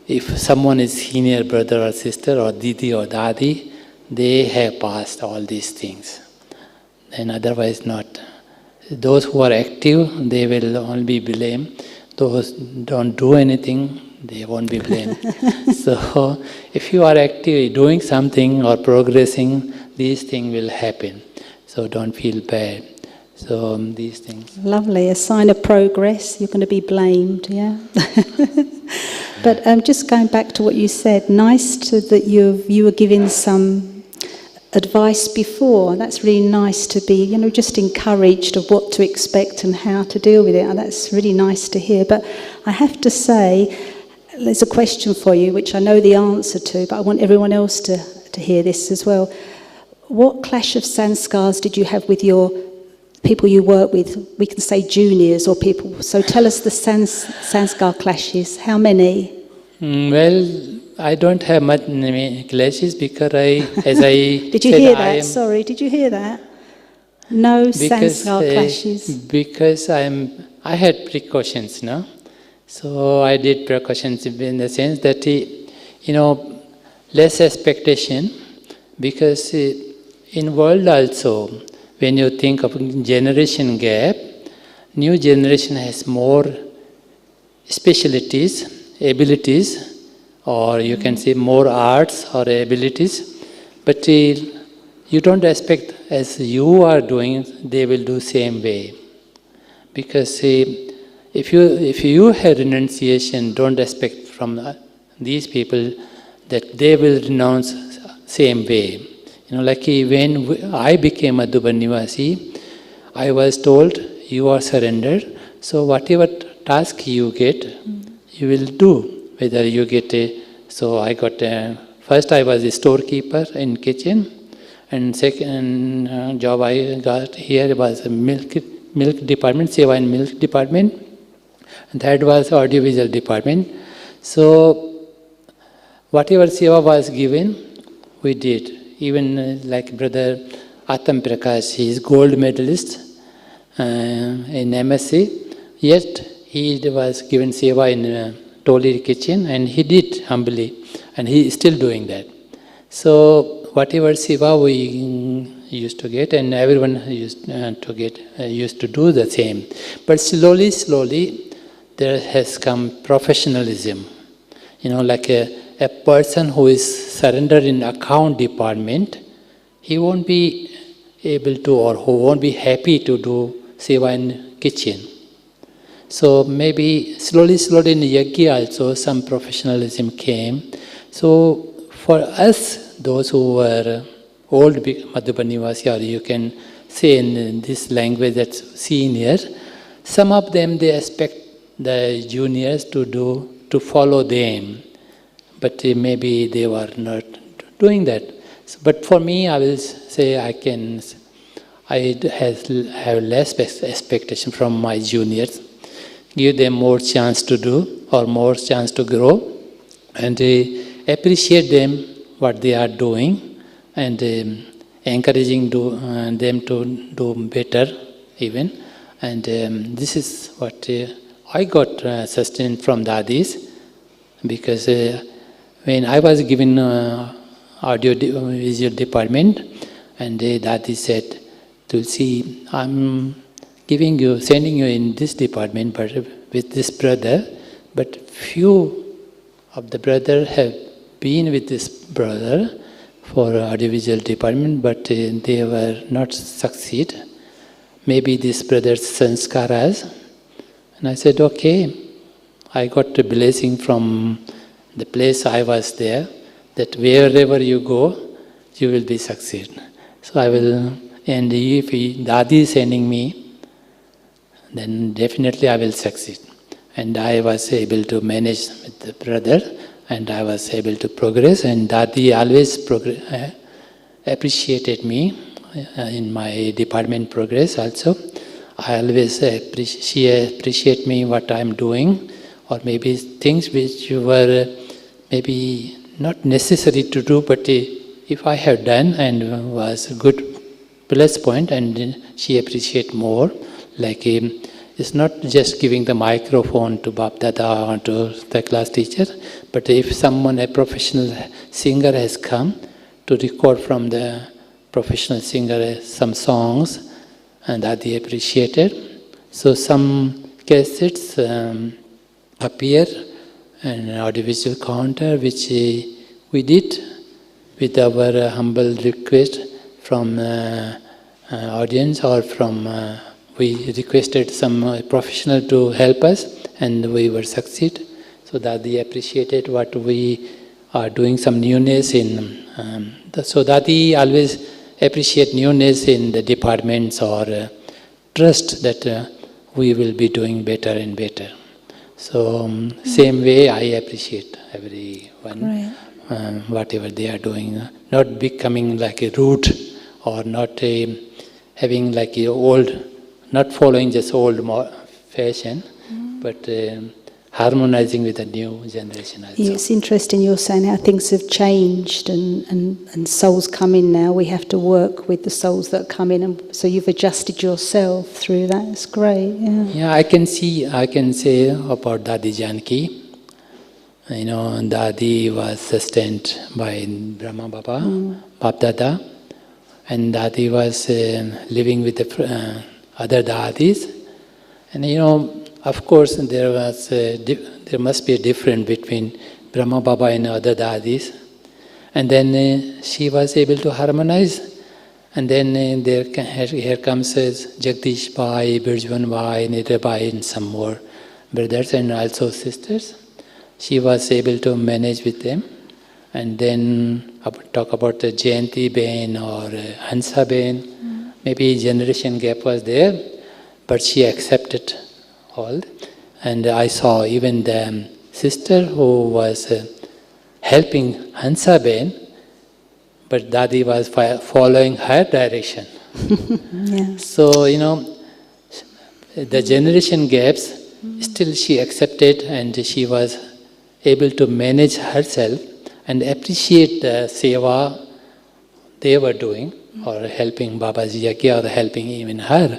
S3: If someone is senior brother or sister or didi or dadi, they have passed all these things. And otherwise not. Those who are active, they will only be blamed. Those who don't do anything, they won't be blamed. So if you are active, doing something or progressing, these things will happen. So don't feel bad. So these things.
S2: Lovely, a sign of progress. You're going to be blamed, yeah. But just going back to what you said, nice that you were giving some advice before. That's really nice to be, just encouraged of what to expect and how to deal with it. And that's really nice to hear. But I have to say, there's a question for you, which I know the answer to, but I want everyone else to hear this as well. What clash of sanskars did you have with your people you work with? We can say juniors or people. So tell us the sanskar clashes. How many?
S3: Well, I don't have many clashes because
S2: Did you hear that? Sorry, did you hear that? No sanskar clashes.
S3: Because I had precautions, no? So I did precautions in the sense that, less expectation, Because in world also, when you think of generation gap, new generation has more specialties, abilities, or you can say more arts or abilities, but you don't expect as you are doing, they will do same way. Because if you have renunciation, don't expect from these people that they will renounce same way. Like when I became a Nivasi, I was told, you are surrendered, so whatever task you get, you will do. Whether you get so I got first I was a storekeeper in kitchen, and second job I got here was a milk department, Seva and milk department, and third was audiovisual department. So whatever Seva was given, we did. Even like brother Atam Prakash, he is gold medalist in MSc, yet he was given Seva in Toli kitchen, and he did humbly, and he is still doing that. So whatever Seva we used to get, and everyone used to do the same. But slowly, there has come professionalism. Like a person who is surrendered in account department, he won't be able to, or who won't be happy to do Seva in kitchen. So maybe slowly in Yajna also some professionalism came. So for us, those who were old Madhubanivasi, or you can say in this language that's senior, some of them they expect the juniors to follow them. But maybe they were not doing that. But for me, I will say I have less expectation from my juniors. Give them more chance to do, or more chance to grow, and appreciate them what they are doing, and encouraging them to do better even. And this is what I got sustained from Dadis, because when I was given audio visual department, and Dadi said, Tulsi, I'm sending you in this department, but with this brother, but few of the brother have been with this brother for audiovisual department, but they were not succeed. Maybe this brother's Sanskaras. And I said, okay. I got a blessing from the place I was there, that wherever you go, you will be succeed. So I will, and if Dadi is sending me, then definitely I will succeed. And I was able to manage with the brother, and I was able to progress, and Dadi always appreciated me in my department progress also. I always she appreciate me what I am doing, or maybe things which were maybe not necessary to do, but if I have done and was a good plus point, and she appreciate more. Like it's not just giving the microphone to Bap Dada or to the class teacher, but if someone, a professional singer has come to record from the professional singer some songs, and that they appreciated. So some cassettes appear an audiovisual counter, which we did with our humble request from audience, or from we requested some professional to help us, and we were succeed. So that they appreciated what we are doing, some newness in. So that he always appreciate newness in the departments, or trust that we will be doing better and better. So same way I appreciate everyone, whatever they are doing, not becoming like a root, or not having like a old, not following just old fashion, but harmonizing with the new generation also.
S2: Yeah, it's interesting you're saying how things have changed, and souls come in now. We have to work with the souls that come in, and so you've adjusted yourself through that. It's great.
S3: Yeah, I can say about Dadi Janki. Dadi was sustained by Brahma Baba, Bap Dada, and Dadi was living with the other Dadis. And of course, there must be a difference between Brahma Baba and other Dadis. And then she was able to harmonize. And then here comes Jagdish Bhai, Birjwan Bhai, Nidra Bhai, and some more brothers and also sisters. She was able to manage with them. And then talk about the Jayanti Ben or Hansa Ben. Maybe generation gap was there, but she accepted all. And I saw even the sister who was helping Hansa Ben, but Dadi was following her direction.
S2: Yeah.
S3: So, the generation gaps, still she accepted and she was able to manage herself and appreciate the seva they were doing, or helping Babaji Yagya, or helping even her.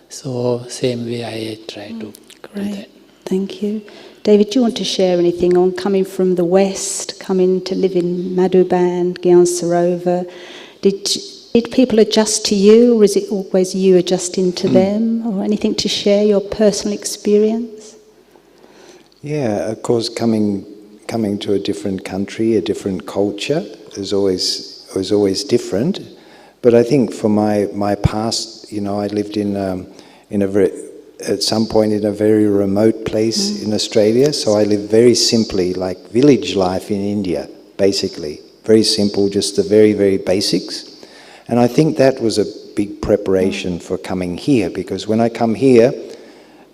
S3: So, same way I try to do that.
S2: Thank you. David, do you want to share anything on coming from the West, coming to live in Madhuban, Gyan Sarovar? Did people adjust to you, or is it always you adjusting to them, or anything to share your personal experience?
S4: Yeah, of course, coming to a different country, a different culture is always different. But I think for my past, I lived at some point in a very remote place in Australia, so I lived very simply, like village life in India, basically. Very simple, just the very, very basics. And I think that was a big preparation for coming here, because when I come here,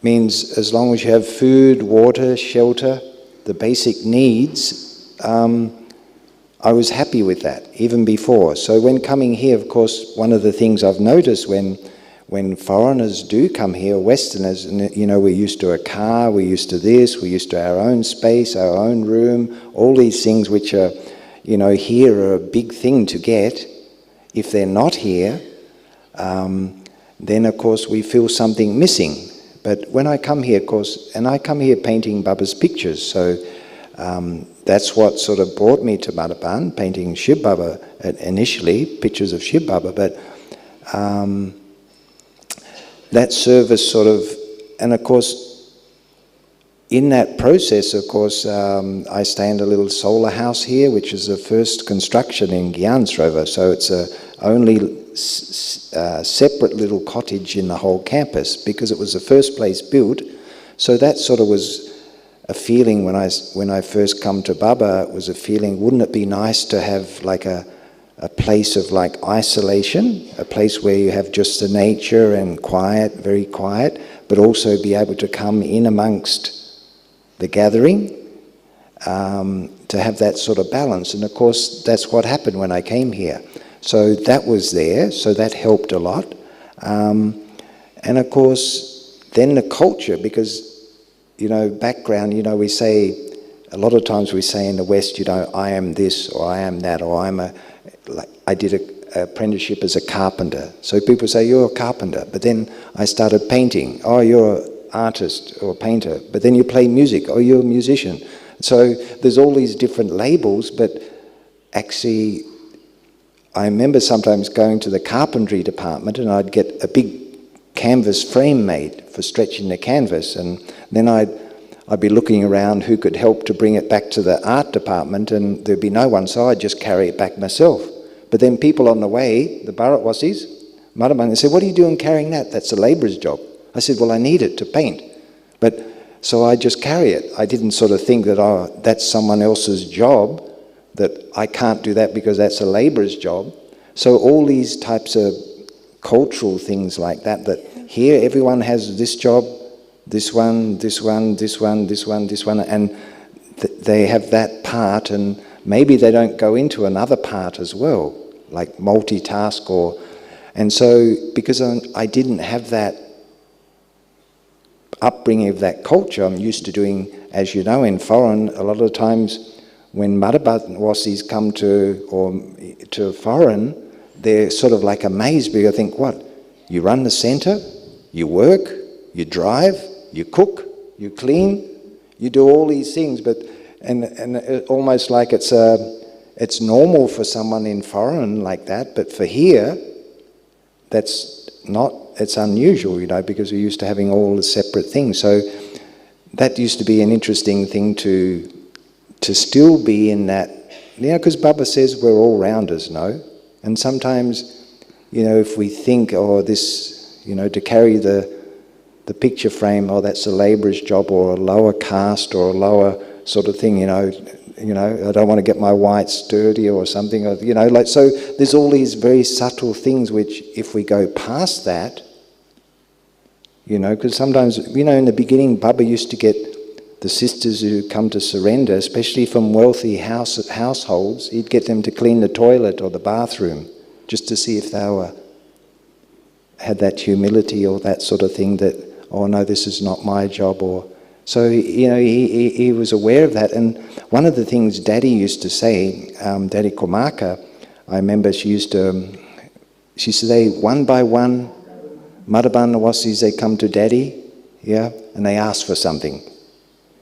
S4: means as long as you have food, water, shelter, the basic needs, I was happy with that, even before. So when coming here, of course, one of the things I've noticed when foreigners do come here, Westerners, and we're used to a car, we're used to this, we're used to our own space, our own room, all these things which are, here are a big thing to get. If they're not here, then of course we feel something missing. But when I come here, of course, and I come here painting Baba's pictures, so that's what sort of brought me to Madhuban, painting Shiv Baba initially, pictures of Shiv Baba, but that service sort of, and of course, in that process, of course, I stay in a little solar house here, which is the first construction in Gyan Sarovar, so it's only separate little cottage in the whole campus, because it was the first place built. So that sort of was a feeling when I first come to Baba, it was a feeling, wouldn't it be nice to have like a place of like isolation, a place where you have just the nature and quiet, very quiet, but also be able to come in amongst the gathering, to have that sort of balance. And of course, that's what happened when I came here. So that was there, so that helped a lot. And of course, then the culture, because, background, we say, a lot of times we say in the West, I am this, or I am that, or I did an apprenticeship as a carpenter. So people say, you're a carpenter. But then I started painting. Oh, you're an artist or a painter. But then you play music. Oh, you're a musician. So there's all these different labels, but actually, I remember sometimes going to the carpentry department and I'd get a big canvas frame made for stretching the canvas, and then I'd be looking around who could help to bring it back to the art department, and there'd be no one, so I'd just carry it back myself. But then people on the way, the Bharatwasis, Madhuban, they said, what are you doing carrying that? That's a labourer's job. I said, well, I need it to paint. But so I just carry it. I didn't sort of think that, that's someone else's job, that I can't do that because that's a labourer's job. So all these types of cultural things like that here everyone has this job, this one, this one, this one, this one, this one, and they have that part, and maybe they don't go into another part as well, like multitask and so because I didn't have that upbringing of that culture, I'm used to doing, as you know, in foreign, a lot of times when Madhubawasis come to foreign, they're sort of like amazed because I think, what? You run the centre, you work, you drive, you cook, you clean, you do all these things, but and almost like it's it's normal for someone in foreign like that, but for here, it's unusual, because we're used to having all the separate things. So that used to be an interesting thing to still be in that, because Baba says we're all rounders, no? And sometimes, if we think, this, to carry the picture frame, that's a labourer's job or a lower caste or a lower sort of thing, I don't want to get my whites dirty or something, so there's all these very subtle things which, if we go past that, because sometimes, in the beginning, Baba used to get the sisters who come to surrender, especially from wealthy households, he'd get them to clean the toilet or the bathroom, just to see if they had that humility or that sort of thing that, oh no, this is not my job, or... So, he was aware of that. And one of the things Daddy used to say, Daddy Komaka, I remember she used to say, one by one, Madhaban Nawasis, they come to Daddy, and they ask for something.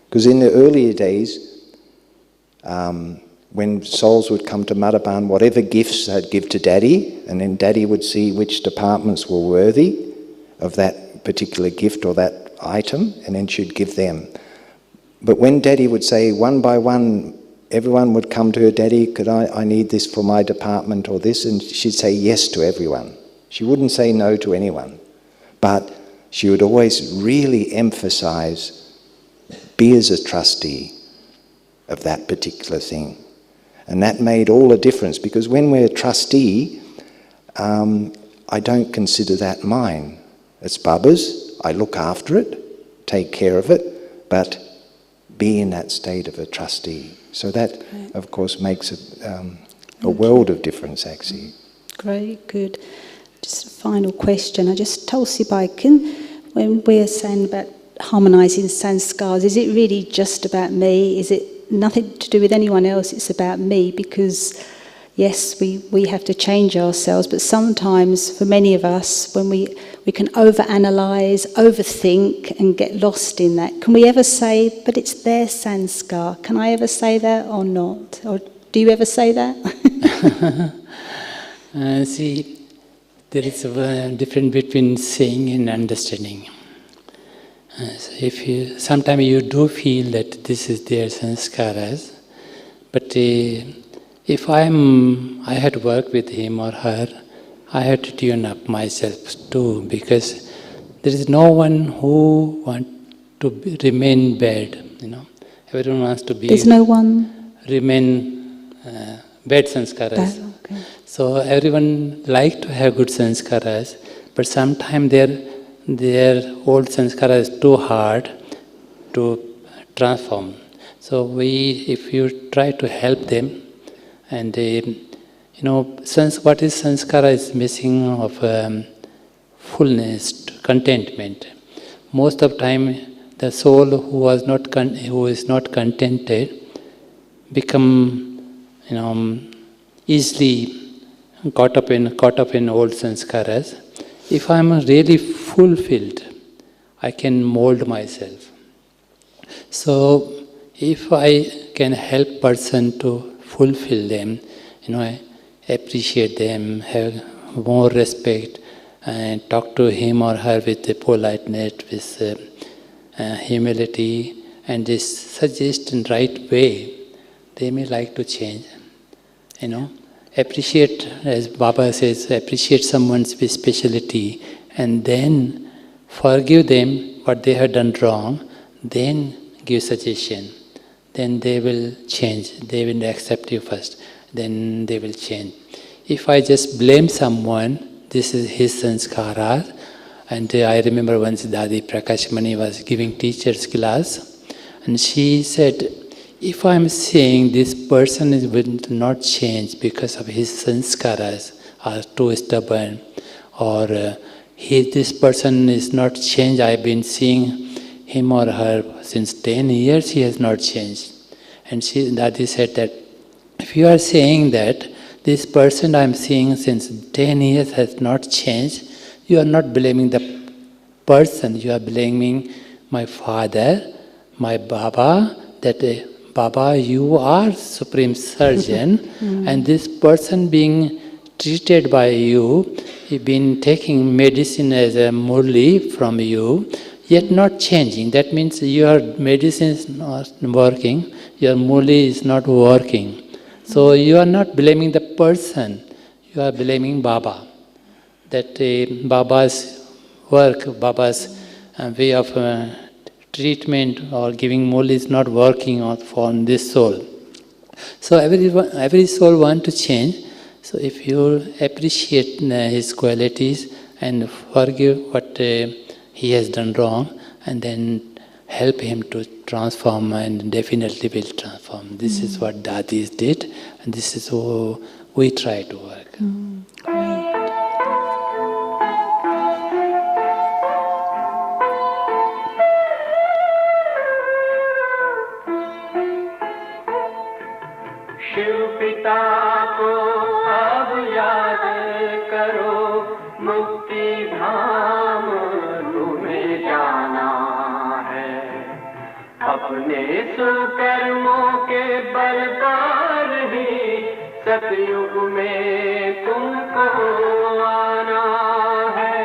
S4: Because in the earlier days, when souls would come to Madhaban, whatever gifts they'd give to Daddy, and then Daddy would see which departments were worthy of that particular gift or that item, and then she'd give them. But when Daddy would say, one by one, everyone would come to her, Daddy, I need this for my department or this, and she'd say yes to everyone. She wouldn't say no to anyone. But she would always really emphasize, be as a trustee of that particular thing. And that made all the difference, because when we're a trustee, I don't consider that mine. It's Baba's. I look after it, take care of it, but be in that state of a trustee. So that, of course, makes a world of difference, actually.
S2: Great, good. Just a final question. Tulsi Baikin, when we're saying about harmonizing sanskars, is it really just about me? Is it nothing to do with anyone else? It's about me, because yes, we have to change ourselves, but sometimes for many of us, when we can overanalyze, overthink and get lost in that. Can we ever say, but it's their sanskar? Can I ever say that or not? Or do you ever say that?
S3: See, there is a difference between saying and understanding. So sometimes you do feel that this is their sanskaras, but if I had worked with him or her, I had to tune up myself too, because there is no one who wants to remain bad. Everyone wants to be.
S2: There's no one
S3: remain bad sanskaras.
S2: Bad, okay.
S3: So everyone like to have good sanskaras, but sometimes their old sanskara is too hard to transform. So if you try to help them, and what is sanskara is missing of fullness, contentment. Most of the time, the soul who is not contented become easily caught up in old sanskaras. If I am really fulfilled, I can mold myself. So if I can help person to fulfill them, I appreciate them, have more respect, and talk to him or her with politeness, with humility, and just suggest in right way, they may like to change. Appreciate, as Baba says, appreciate someone's speciality, and then forgive them what they have done wrong, then give suggestion. Then they will change. They will accept you first. Then they will change. If I just blame someone, this is his sanskara. And I remember once Dadi Prakashmani was giving teacher's class, and she said, if I am saying this person will not change because of his sanskaras are too stubborn, or this person is not changed, I have been seeing him or her since 10 years, he has not changed. And Dadi said that, if you are saying that this person I am seeing since 10 years has not changed, you are not blaming the person, you are blaming my father, my Baba, that Baba, you are Supreme Surgeon, and this person being treated by you, he been taking medicine as a murli from you, yet not changing. That means your medicine is not working, your murli is not working. So you are not blaming the person, you are blaming Baba. That Baba's work, Baba's way of treatment or giving murli is not working for this soul. So every soul wants to change. So if you appreciate his qualities and forgive what he has done wrong, and then help him to transform, and definitely will transform. This is what Dadis did, and this is how we try to work.
S2: Great.
S5: Shiv पिता को अब याद करो, मुक्ति धाम तुम्हें जाना है। अपने सुकर्मों के बल पर ही सतयुग में तुमको आना है।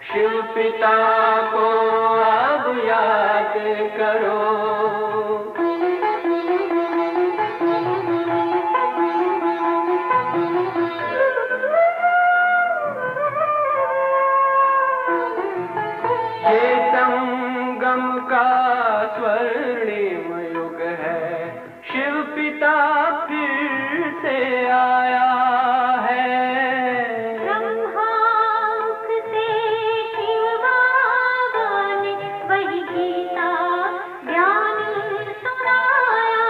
S5: शिव पिता को अब याद करो। ये संगम का स्वर्णिम युग है, शिव पिता फिर से आया है।
S1: ब्रह्मांक से शिव बाबा ने वही गीता ज्ञान सुनाया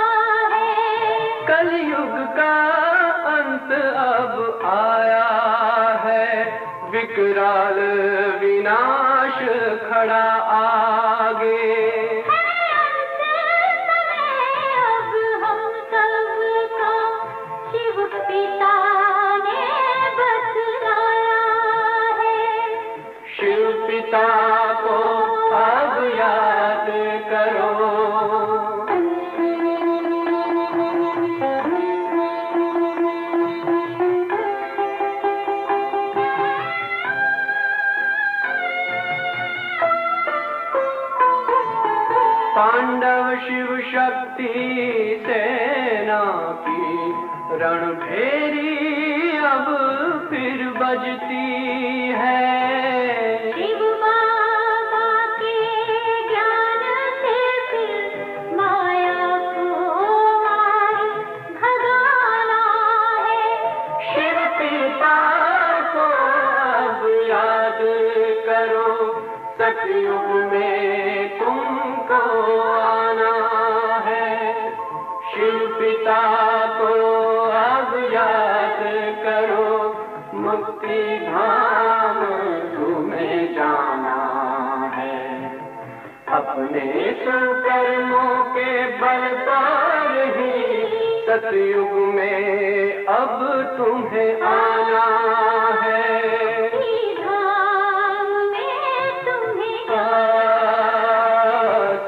S1: है।
S5: कलयुग का अंत अब आया है, विकराल विनाश खड़ा आगे।
S1: अब हम सबका शिव पिता ने बतलाया है।
S5: शिव पिता को अब याद करो। पांडव शिव शक्ति सेना की रणभेरी अब फिर बजती है।
S1: शिव बाबा के ज्ञान से फिर माया को मार भगाना है।
S5: शिव पिता को अब याद करो, सतयुग में तुमको आना है। शिव पिता को अब याद करो, मुक्ति धाम तुम्हें जाना है। अपने सुकर्मों के बल पर ही सतयुग में अब तुम्हें आना है।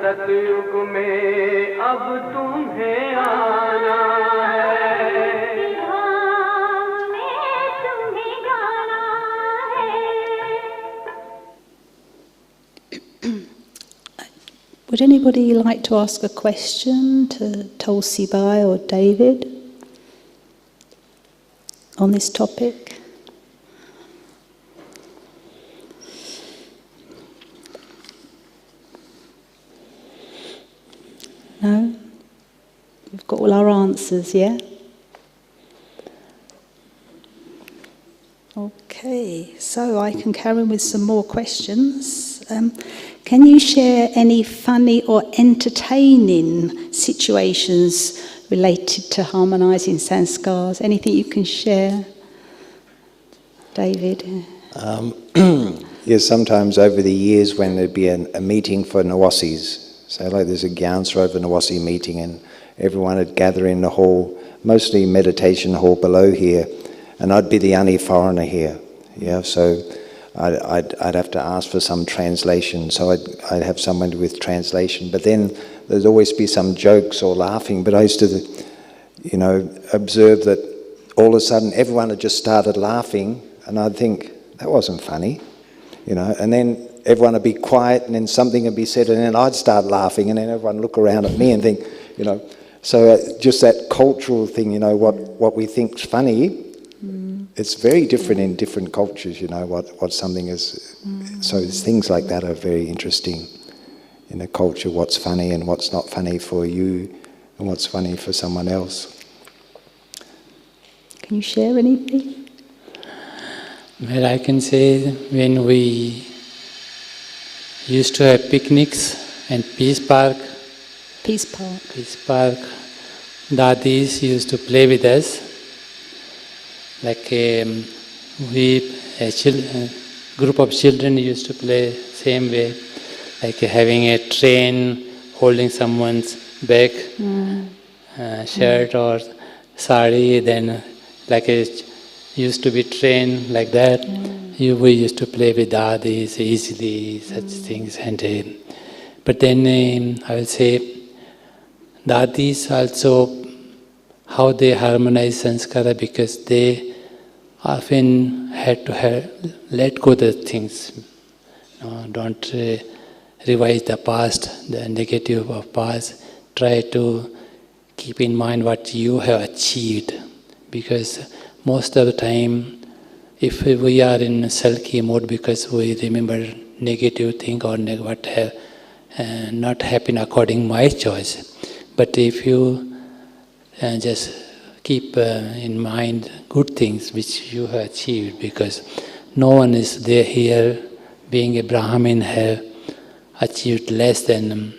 S5: सतयुग में अब तुम्हें आना है।
S1: धाम में तुम्हें गाना है।
S2: Would anybody like to ask a question to Tulsi Bai or David on this topic? No? We've got all our answers, yeah? Okay, so I can carry on with some more questions. Can you share any funny or entertaining situations related to harmonizing sanskars? Anything you can share, David?
S4: Yes, sometimes over the years when there'd be a meeting for Nawasis, so like there's a Gyan Sarovar Nawasi meeting and everyone would gather in the hall, mostly meditation hall below here, and I'd be the only foreigner here, yeah, so I'd have to ask for some translation, so I'd have someone with translation, but then there'd always be some jokes or laughing, but I used to, observe that all of a sudden everyone had just started laughing, and I'd think, that wasn't funny, and then everyone would be quiet, and then something would be said, and then I'd start laughing, and then everyone would look around at me and think, so just that cultural thing, what we think's funny, it's very different in different cultures, what something is. So things like that are very interesting in a culture, what's funny and what's not funny for you and what's funny for someone else.
S2: Can you share anything?
S3: Well, I can say when we used to have picnics and Peace Park, dadis used to play with us. Like a group of children used to play same way, like having a train, holding someone's back, shirt or sari, then like it used to be train like that. We used to play with dadis easily, such things. And but then I will say, dadis also, how they harmonize sanskara, because they often had to let go the things. Don't revise the past, the negative of past. Try to keep in mind what you have achieved, because most of the time, if we are in sulky mode because we remember negative thing or what have not happened according to my choice, but if you just keep in mind good things which you have achieved, because no one is there here, being a Brahmin, have achieved less than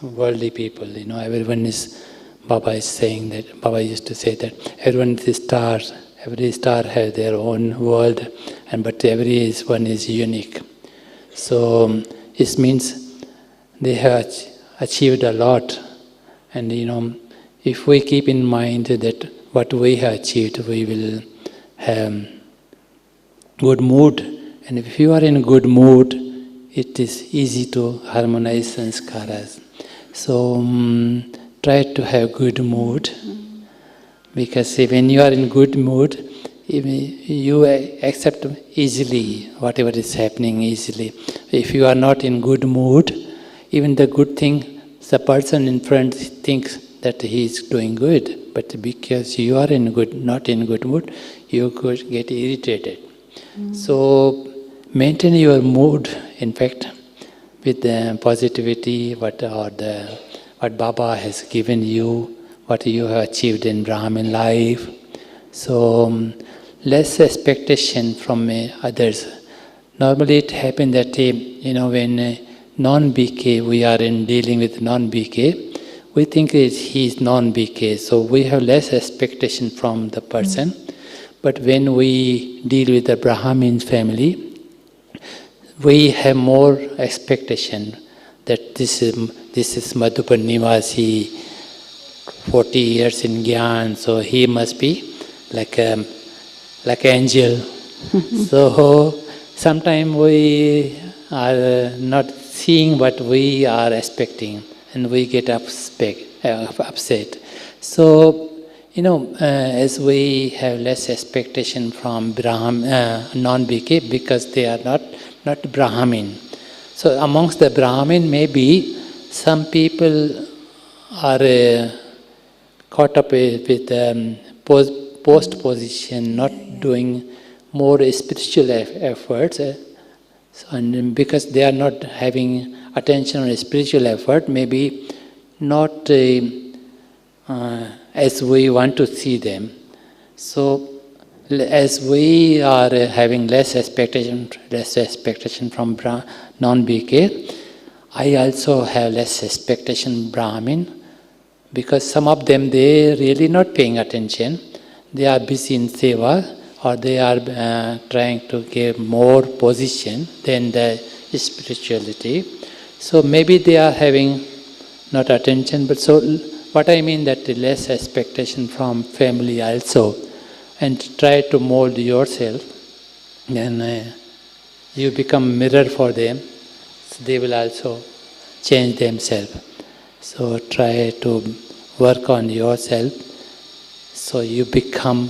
S3: worldly people. Everyone is, Baba is saying that, Baba used to say that everyone is stars, every star has their own world, but every one is unique. So it means they have achieved a lot, and if we keep in mind that what we have achieved, we will have good mood. And if you are in good mood, it is easy to harmonize sanskaras. So try to have good mood, because when you are in good mood, you accept easily whatever is happening easily. If you are not in good mood, even the good thing, the person in front thinks that he is doing good, but because you are not in good mood, you could get irritated. So maintain your mood, in fact, with the positivity, what Baba has given you, what you have achieved in Brahmin life. So less expectation from others. Normally it happens that when non-BK, we are dealing with non-BK, we think that he is non-BK, so we have less expectation from the person. But when we deal with the Brahmin family, we have more expectation that this is Madhupan Nivasi, 40 years in Gyan, so he must be like angel. So sometimes we are not seeing what we are expecting, and we get upset. So, as we have less expectation from non-BK, because they are not Brahmin. So amongst the Brahmin, maybe some people are caught up with post position, not doing more spiritual efforts. And because they are not having attention on spiritual effort, maybe not as we want to see them. So as we are having less expectation from non-BK, I also have less expectation Brahmin, because some of them, they really not paying attention. They are busy in seva, or they are trying to give more position than the spirituality. So maybe they are having not attention, but so what I mean that less expectation from family also, and try to mold yourself, then you become mirror for them, so they will also change themselves. So try to work on yourself so you become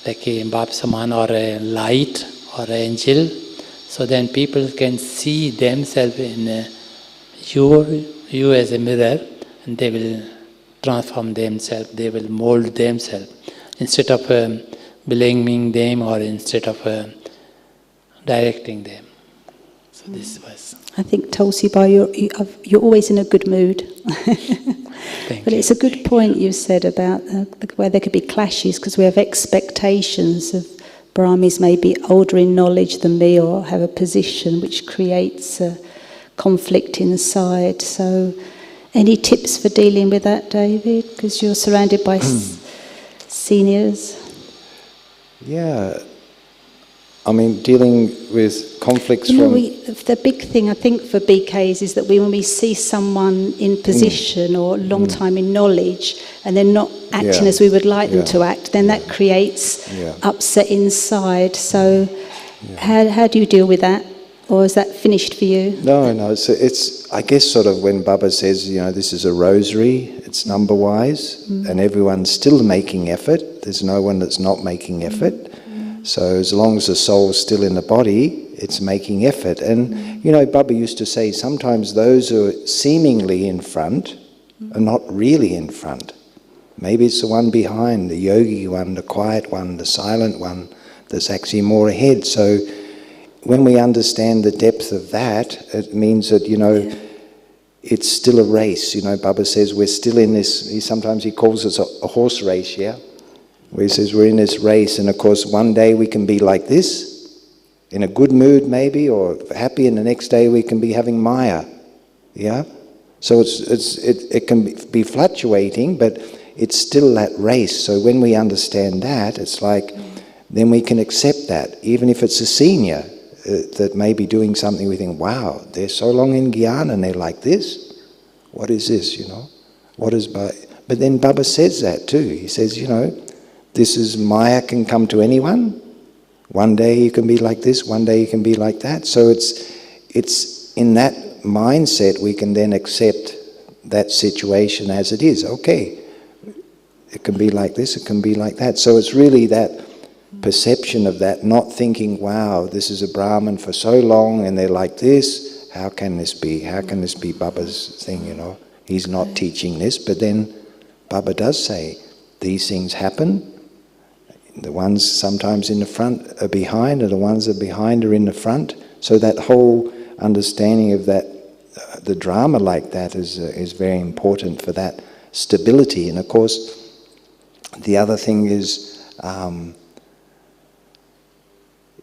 S3: like a Bap Saman or a light or an angel. So then people can see themselves in you as a mirror, and they will transform themselves, they will mold themselves. Instead of blaming them or instead of directing them. So this was...
S2: I think, Tulsi, you're always in a good mood.
S3: Thank
S2: But
S3: you.
S2: it's a good point you said about where there could be clashes, because we have expectations of Brahmis maybe older in knowledge than me or have a position which creates a conflict inside. So any tips for dealing with that, David? Because you're surrounded by seniors.
S4: Yeah. I mean, dealing with conflicts
S2: The big thing I think for BKs is that when we see someone in position or long time in knowledge and they're not acting as we would like them to act, then that creates upset inside. So how do you deal with that? Or is that finished for you?
S4: No, it's I guess sort of when Baba says, this is a rosary, it's number-wise, and everyone's still making effort. There's no one that's not making effort. So as long as the soul's still in the body, it's making effort. And, Baba used to say sometimes those who are seemingly in front are not really in front. Maybe it's the one behind, the yogi one, the quiet one, the silent one, that's actually more ahead. So when we understand the depth of that, it means that, it's still a race. Baba says we're still in this, sometimes he calls it a horse race, where he says we're in this race, and of course one day we can be like this, in a good mood maybe, or happy, and the next day we can be having Maya, So it can be fluctuating, but it's still that race. So when we understand that, it's like, then we can accept that, even if it's a senior that may be doing something, we think, wow, they're so long in Gyan and they're like this. What is this, What is But then Baba says that too. He says, this is Maya can come to anyone. One day you can be like this, one day you can be like that. So it's in that mindset we can then accept that situation as it is. Okay, it can be like this, it can be like that. So it's really that perception of that, not thinking, wow, this is a Brahmin for so long and they're like this. How can this be? How can this be Baba's thing, He's not teaching this. But then Baba does say, these things happen. The ones sometimes in the front are behind, and the ones that are behind are in the front. So that whole understanding of that, the drama like that is very important for that stability. And of course, the other thing is,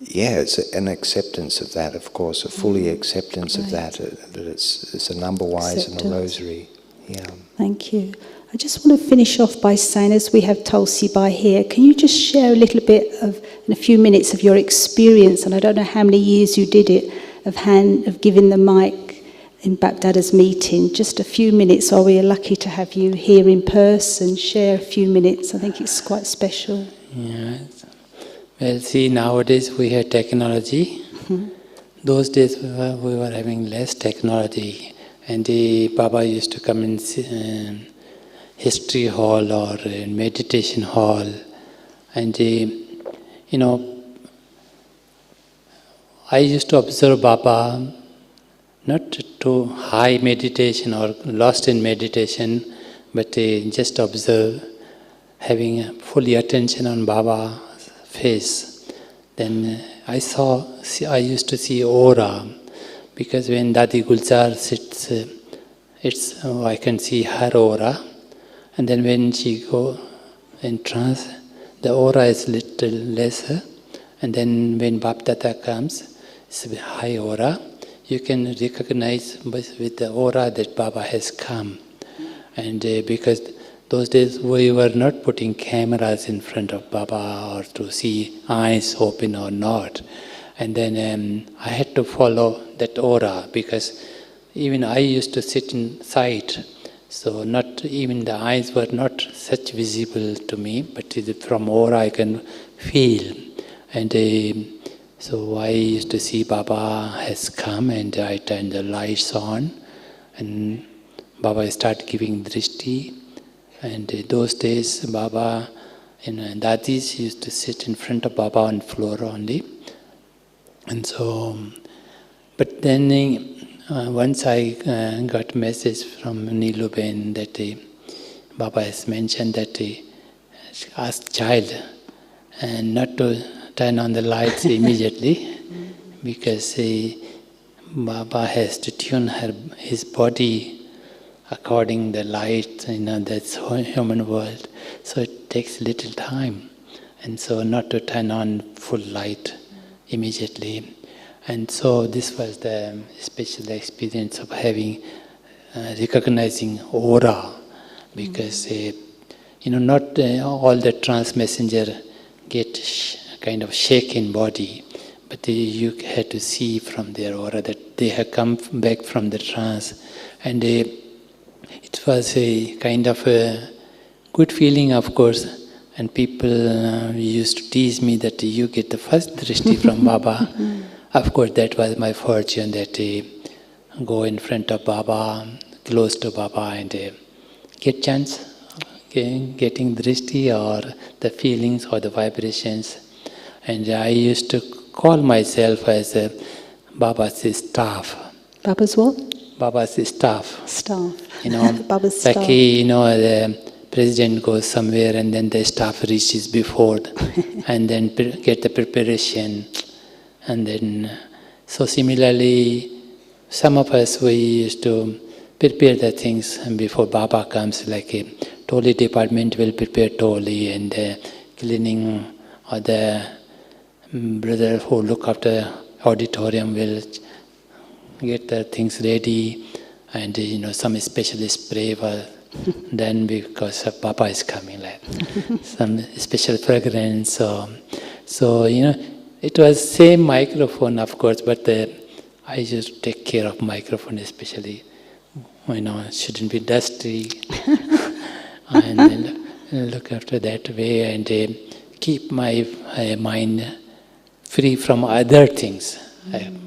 S4: it's an acceptance of that, of course, a fully acceptance of that it's a number-wise and a rosary.
S2: Thank you. I just want to finish off by saying, as we have Tulsi by here, can you just share a little bit in a few minutes of your experience, and I don't know how many years you did it, of giving the mic in Bapdada's meeting, just a few minutes, or we are lucky to have you here in person, share a few minutes. I think it's quite special.
S3: Yes. Well, see, nowadays we have technology. Those days we were having less technology, and the Baba used to come in history hall or meditation hall, and I used to observe Baba not to high meditation or lost in meditation, but just observe, having fully attention on Baba's face. Then I used to see aura, because when Dadi Gulzar sits, I can see her aura. And then when she go in trance, the aura is little lesser. And then when Bapdada comes, it's a high aura. You can recognize with the aura that Baba has come. And because those days we were not putting cameras in front of Baba or to see eyes open or not. And then I had to follow that aura, because even I used to sit inside. So not even the eyes were not such visible to me, but from aura I can feel. And so I used to see Baba has come, and I turned the lights on, and Baba started giving drishti. And those days, Baba and Dadis used to sit in front of Baba on floor only. And so, but then once I got a message from Neeluben that Baba has mentioned that ask child and not to turn on the lights immediately because Baba has to tune his body according the light, that's human world. So it takes little time. And so not to turn on full light immediately. And so this was the special experience of having, recognizing aura, because not all the trance messenger get kind of shaken body, but you had to see from their aura that they have come back from the trance. And it was a kind of a good feeling, of course. And people used to tease me that you get the first drishti from Baba. Of course, that was my fortune, that go in front of Baba, close to Baba, and get chance getting drishti or the feelings or the vibrations. And I used to call myself as Baba's staff.
S2: Baba's what?
S3: Baba's staff.
S2: Staff.
S3: Like
S2: Baba's staff.
S3: the president goes somewhere and then the staff reaches before and then get the preparation. And then, so similarly, some of us, we used to prepare the things before Baba comes, like a Toli department will prepare Toli, and cleaning, or the brother who look after auditorium will get the things ready, and some special spray was done because Baba is coming, like some special fragrance. So it was same microphone, of course, but I used to take care of microphone, especially it shouldn't be dusty, and then look after that way, and keep my mind free from other things.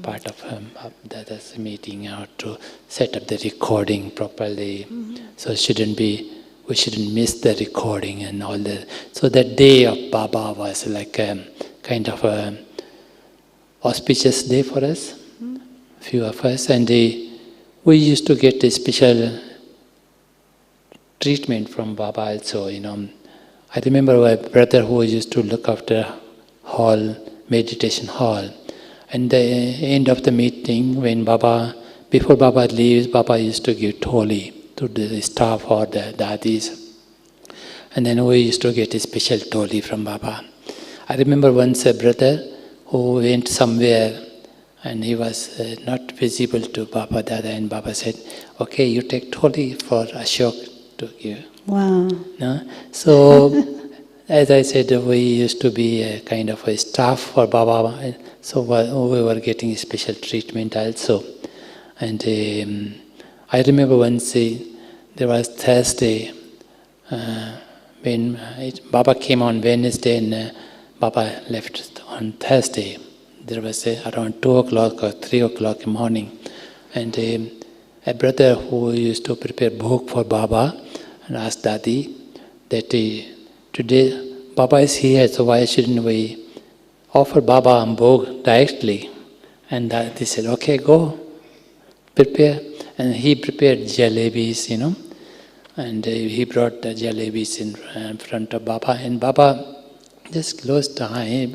S3: Part of that meeting, to set up the recording properly. So we shouldn't miss the recording and all that. So that day of Baba was like kind of a auspicious day for us, few of us, and we used to get a special treatment from Baba also. I remember my brother who used to look after meditation hall. And the end of the meeting, before Baba leaves, Baba used to give Toli to the staff or the dadis. And then we used to get a special Toli from Baba. I remember once a brother who went somewhere and he was not visible to Baba Dada, and Baba said, okay, you take Toli for Ashok to give.
S2: Wow.
S3: No? So, as I said, we used to be a kind of a staff for Baba, so we were getting special treatment also. And I remember once there was Thursday, when Baba came on Wednesday and Baba left on Thursday. There was around 2 o'clock or 3 o'clock in the morning. And a brother who used to prepare bhog for Baba and asked Dadi that today Baba is here, so why shouldn't we offer Baba bhog directly? And Dadi said, okay, go, prepare. And he prepared jalebis, and he brought the jalebis in front of Baba. And Baba just closed the eye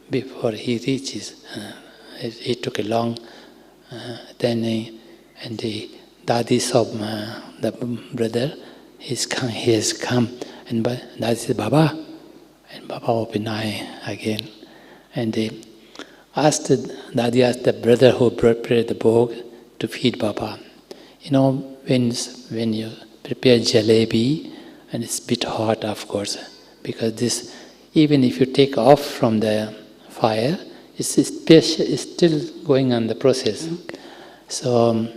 S3: before he reaches. He took a long, and the Dadi saw the brother, he has come. And Dadi said, Baba. And Baba opened eye again. And Dadi asked the brother who prepared the bhog to feed Baba. When you prepare jalebi, and it's a bit hot, of course, because this, even if you take off from the fire, it's still going on the process. So,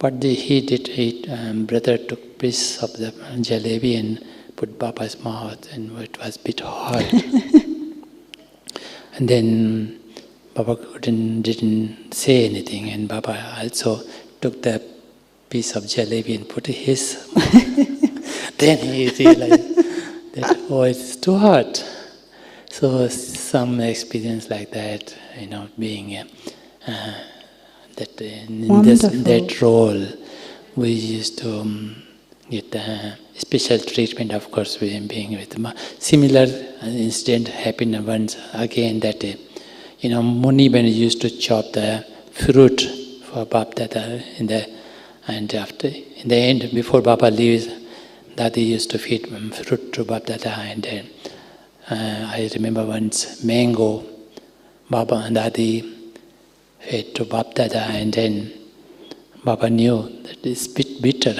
S3: what he did, brother took piece of the jalebi and put Baba's mouth, and it was a bit hot. And then Baba didn't say anything, and Baba also took the piece of jalebi and put his. Then he realized that, oh, it's too hot. So some experience like that, being that in that role, we used to get special treatment. Of course, we being with similar incident happened once again that Muni when used to chop the fruit for Baba Dada and after in the end before Baba leaves, Dadi used to feed fruit to Baba Dada, and then I remember once mango Baba and Dadi fed to Baba Dada, and then Baba knew that it's a bit bitter.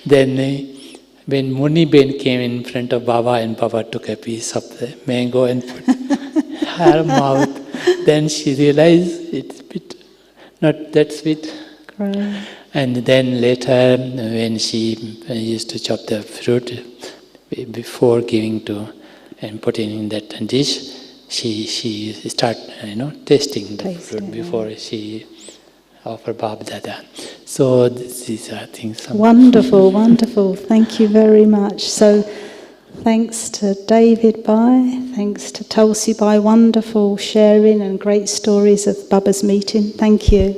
S3: Then when Muni Ben came in front of Baba and Baba took a piece of the mango and put her mouth, then she realized it's a bit not that sweet.
S2: Right.
S3: And then later when she used to chop the fruit before giving to and putting in that dish, she started tasting the fruit before she offered Baba Dada. So these are things.
S2: Wonderful, wonderful. Thank you very much. So thanks to David Bhai, thanks to Tulsi Bhai, wonderful sharing and great stories of Baba's meeting. Thank you.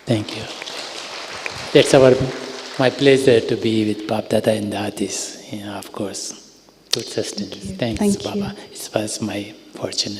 S3: Thank you. That's my pleasure to be with Baba Dada and the artists, of course. Good sustenance. Thanks,
S2: Thank
S3: Baba.
S2: you.
S3: It was my fortune.